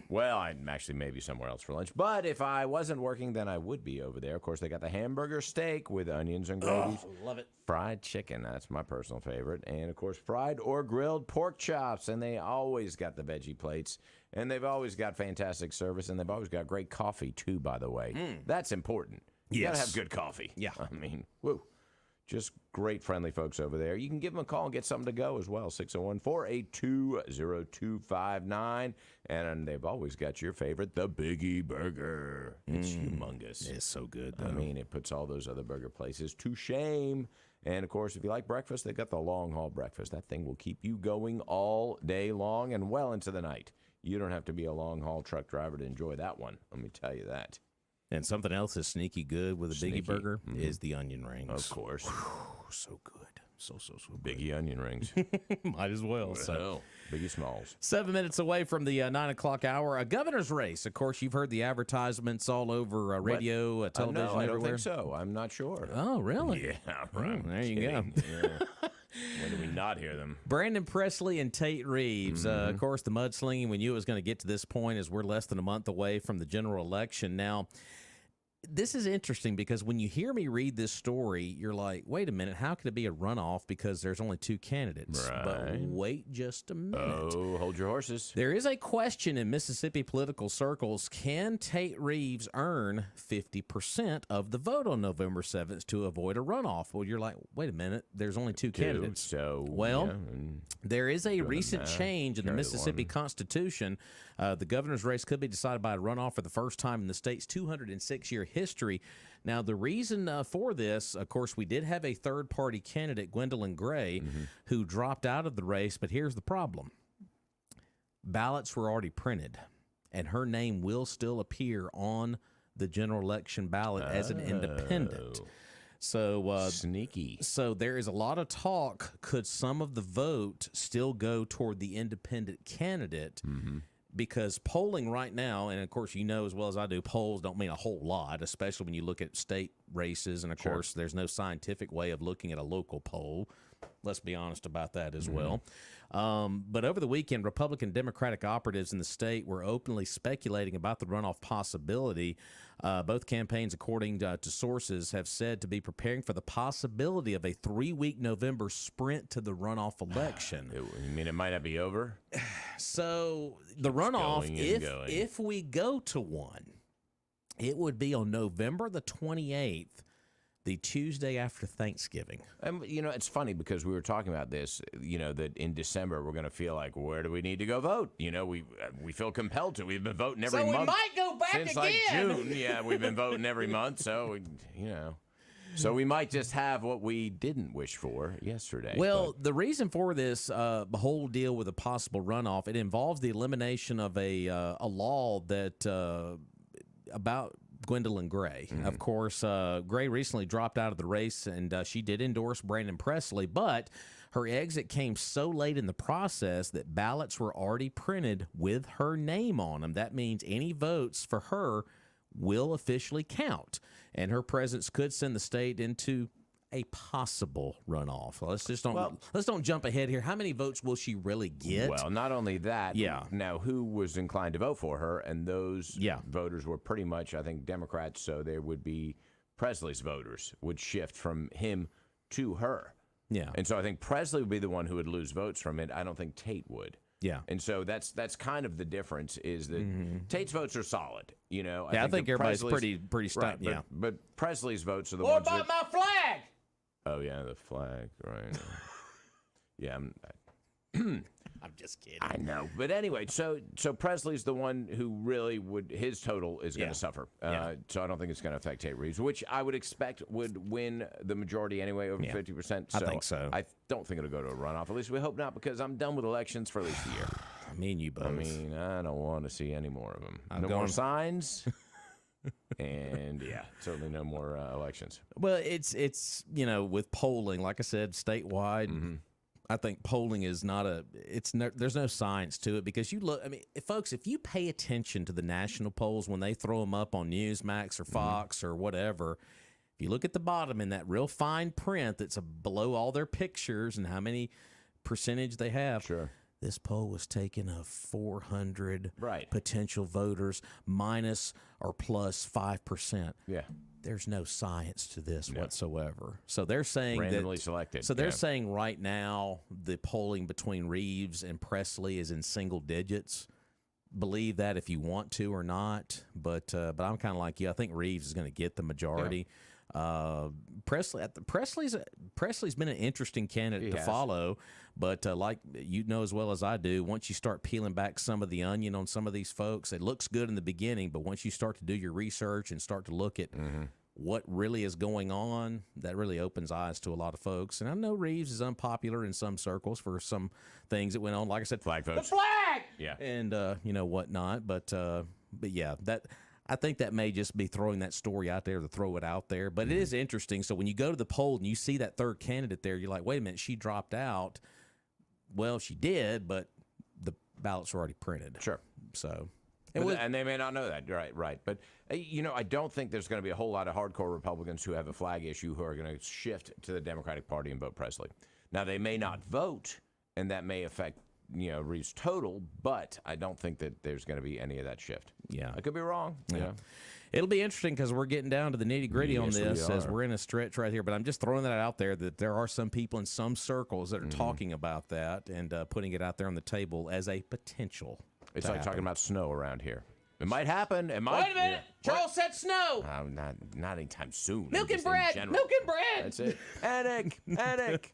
Well, I'm actually maybe somewhere else for lunch. But if I wasn't working, then I would be over there. Of course, they got the hamburger steak with onions and gravies. Oh, love it. Fried chicken, that's my personal favorite. And, of course, fried or grilled pork chops. And they always got the veggie plates. And they've always got fantastic service. And they've always got great coffee, too, by the way. That's important. You got to have good coffee. Yeah. I mean, woo. Just great, friendly folks over there. You can give them a call and get something to go as well, 601-482-0259. And they've always got your favorite, the Biggie Burger. It's humongous. It's so good, though. I mean, it puts all those other burger places to shame. And, of course, if you like breakfast, they've got the long-haul breakfast. That thing will keep you going all day long and well into the night. You don't have to be a long-haul truck driver to enjoy that one. Let me tell you that. And something else is sneaky good with a Biggie Burger is the onion rings. Of course. Whew, so good. So good. Biggie onion rings. Might as well. Well, So Biggie Smalls. 7 minutes away from the 9 o'clock hour, a governor's race. Of course, you've heard the advertisements all over radio, television, no, I don't everywhere. think so. I'm not sure. Oh, really? Yeah, right. There you go. Yeah. When do we not hear them? Brandon Presley and Tate Reeves. Of course, the mudslinging, we knew it was going to get to this point as we're less than a month away from the general election. Now, this is interesting because when you hear me read this story, you're like, wait a minute, how could it be a runoff because there's only two candidates? Right. But wait just a minute. Oh, hold your horses. There is a question in Mississippi political circles. Can Tate Reeves earn 50% of the vote on November 7th to avoid a runoff? Well, you're like, wait a minute, there's only two candidates. So, well, yeah, there is a recent matter. change in the Carry the Mississippi one. Constitution. The governor's race could be decided by a runoff for the first time in the state's 206-year history. Now, the reason for this, of course, we did have a third-party candidate, Gwendolyn Gray, who dropped out of the race, but here's the problem. Ballots were already printed, and her name will still appear on the general election ballot as an independent. So sneaky. So there is a lot of talk. Could some of the vote still go toward the independent candidate? Because polling right now, and of course you know as well as I do, polls don't mean a whole lot, especially when you look at state races. And of course, there's no scientific way of looking at a local poll. Let's be honest about that as well. But over the weekend, Republican Democratic operatives in the state were openly speculating about the runoff possibility. Both campaigns, according to sources, have said to be preparing for the possibility of a 3-week November sprint to the runoff election. You mean it might not be over? So the runoff, going and going. if we go to one, it would be on November the 28th, the Tuesday after Thanksgiving. And, you know, it's funny because we were talking about this, you know, that in December we're going to feel like, where do we need to go vote? You know, we feel compelled to. We've been voting every month. So we might go back since again. Like June. Yeah, we've been voting every month. So, you know. So we might just have what we didn't wish for yesterday. Well, the reason for this whole deal with a possible runoff, it involves the elimination of a law that about Gwendolyn Gray. Of course, Gray recently dropped out of the race, and she did endorse Brandon Presley, but her exit came so late in the process that ballots were already printed with her name on them. That means any votes for her will officially count, and her presence could send the state into a possible runoff. Let's don't jump ahead here. How many votes will she really get? Well, not only that. Yeah. Now, who was inclined to vote for her? And those voters were pretty much, I think, Democrats. So there would be Presley's voters would shift from him to her. Yeah. And so I think Presley would be the one who would lose votes from it. I don't think Tate would. Yeah. And so that's kind of the difference is that Tate's votes are solid. You know. I think everybody's Presley's pretty stuck. Right, but Presley's votes are the What ones about that, my flag? Oh, yeah, the flag, right. Yeah. I'm just kidding. I know. But anyway, so Presley's the one who really his total is going to suffer. So I don't think it's going to affect Tate Reeves, which I would expect would win the majority anyway, over 50%. So I think so. I don't think it'll go to a runoff. At least we hope not, because I'm done with elections for at least a year. Me and you both. I mean, I don't want to see any more of them. No more signs. And certainly no more elections. Well, it's with polling, like I said, statewide, I think polling is not there's no science to it, because you look, I mean, folks, if you pay attention to the national polls when they throw them up on Newsmax or Fox or whatever, if you look at the bottom in that real fine print that's below all their pictures and how many percentage they have. Sure. This poll was taken of 400 right. potential voters minus or plus 5%. Yeah. There's no science to this whatsoever. So they're saying randomly selected. So they're saying right now the polling between Reeves and Presley is in single digits. Believe that if you want to or not, but I'm kind of like you. I think Reeves is going to get the majority. Presley's been an interesting candidate to follow, but like you know as well as I do, once you start peeling back some of the onion on some of these folks, it looks good in the beginning, but once you start to do your research and start to look at what really is going on, that really opens eyes to a lot of folks. And I know Reeves is unpopular in some circles for some things that went on. Like I said, flag votes. The flag! Yeah. And, whatnot. But yeah, I think that may just be throwing that story out there to throw it out there. But it is interesting. So when you go to the poll and you see that third candidate there, you're like, wait a minute, she dropped out. Well, she did, but the ballots were already printed. Sure. So... And they may not know that. Right. But, I don't think there's going to be a whole lot of hardcore Republicans who have a flag issue who are going to shift to the Democratic Party and vote Presley. Now, they may not vote, and that may affect, Reeves' total, but I don't think that there's going to be any of that shift. Yeah. I could be wrong. Yeah. It'll be interesting because we're getting down to the nitty-gritty on this as we're in a stretch right here. But I'm just throwing that out there that there are some people in some circles that are talking about that and putting it out there on the table as a potential. It's like talking about snow around here. It might happen. It might. Wait a minute. Charles said snow. Not anytime soon. Milk and bread. Milk and bread. That's it. Attic.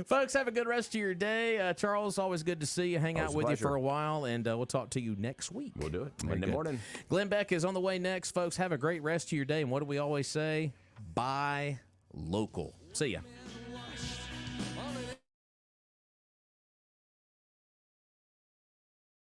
Folks, have a good rest of your day. Charles, always good to see you. Hang out with you for a while, and we'll talk to you next week. We'll do it. Monday morning. Glenn Beck is on the way next. Folks, have a great rest of your day. And what do we always say? Buy local. See ya.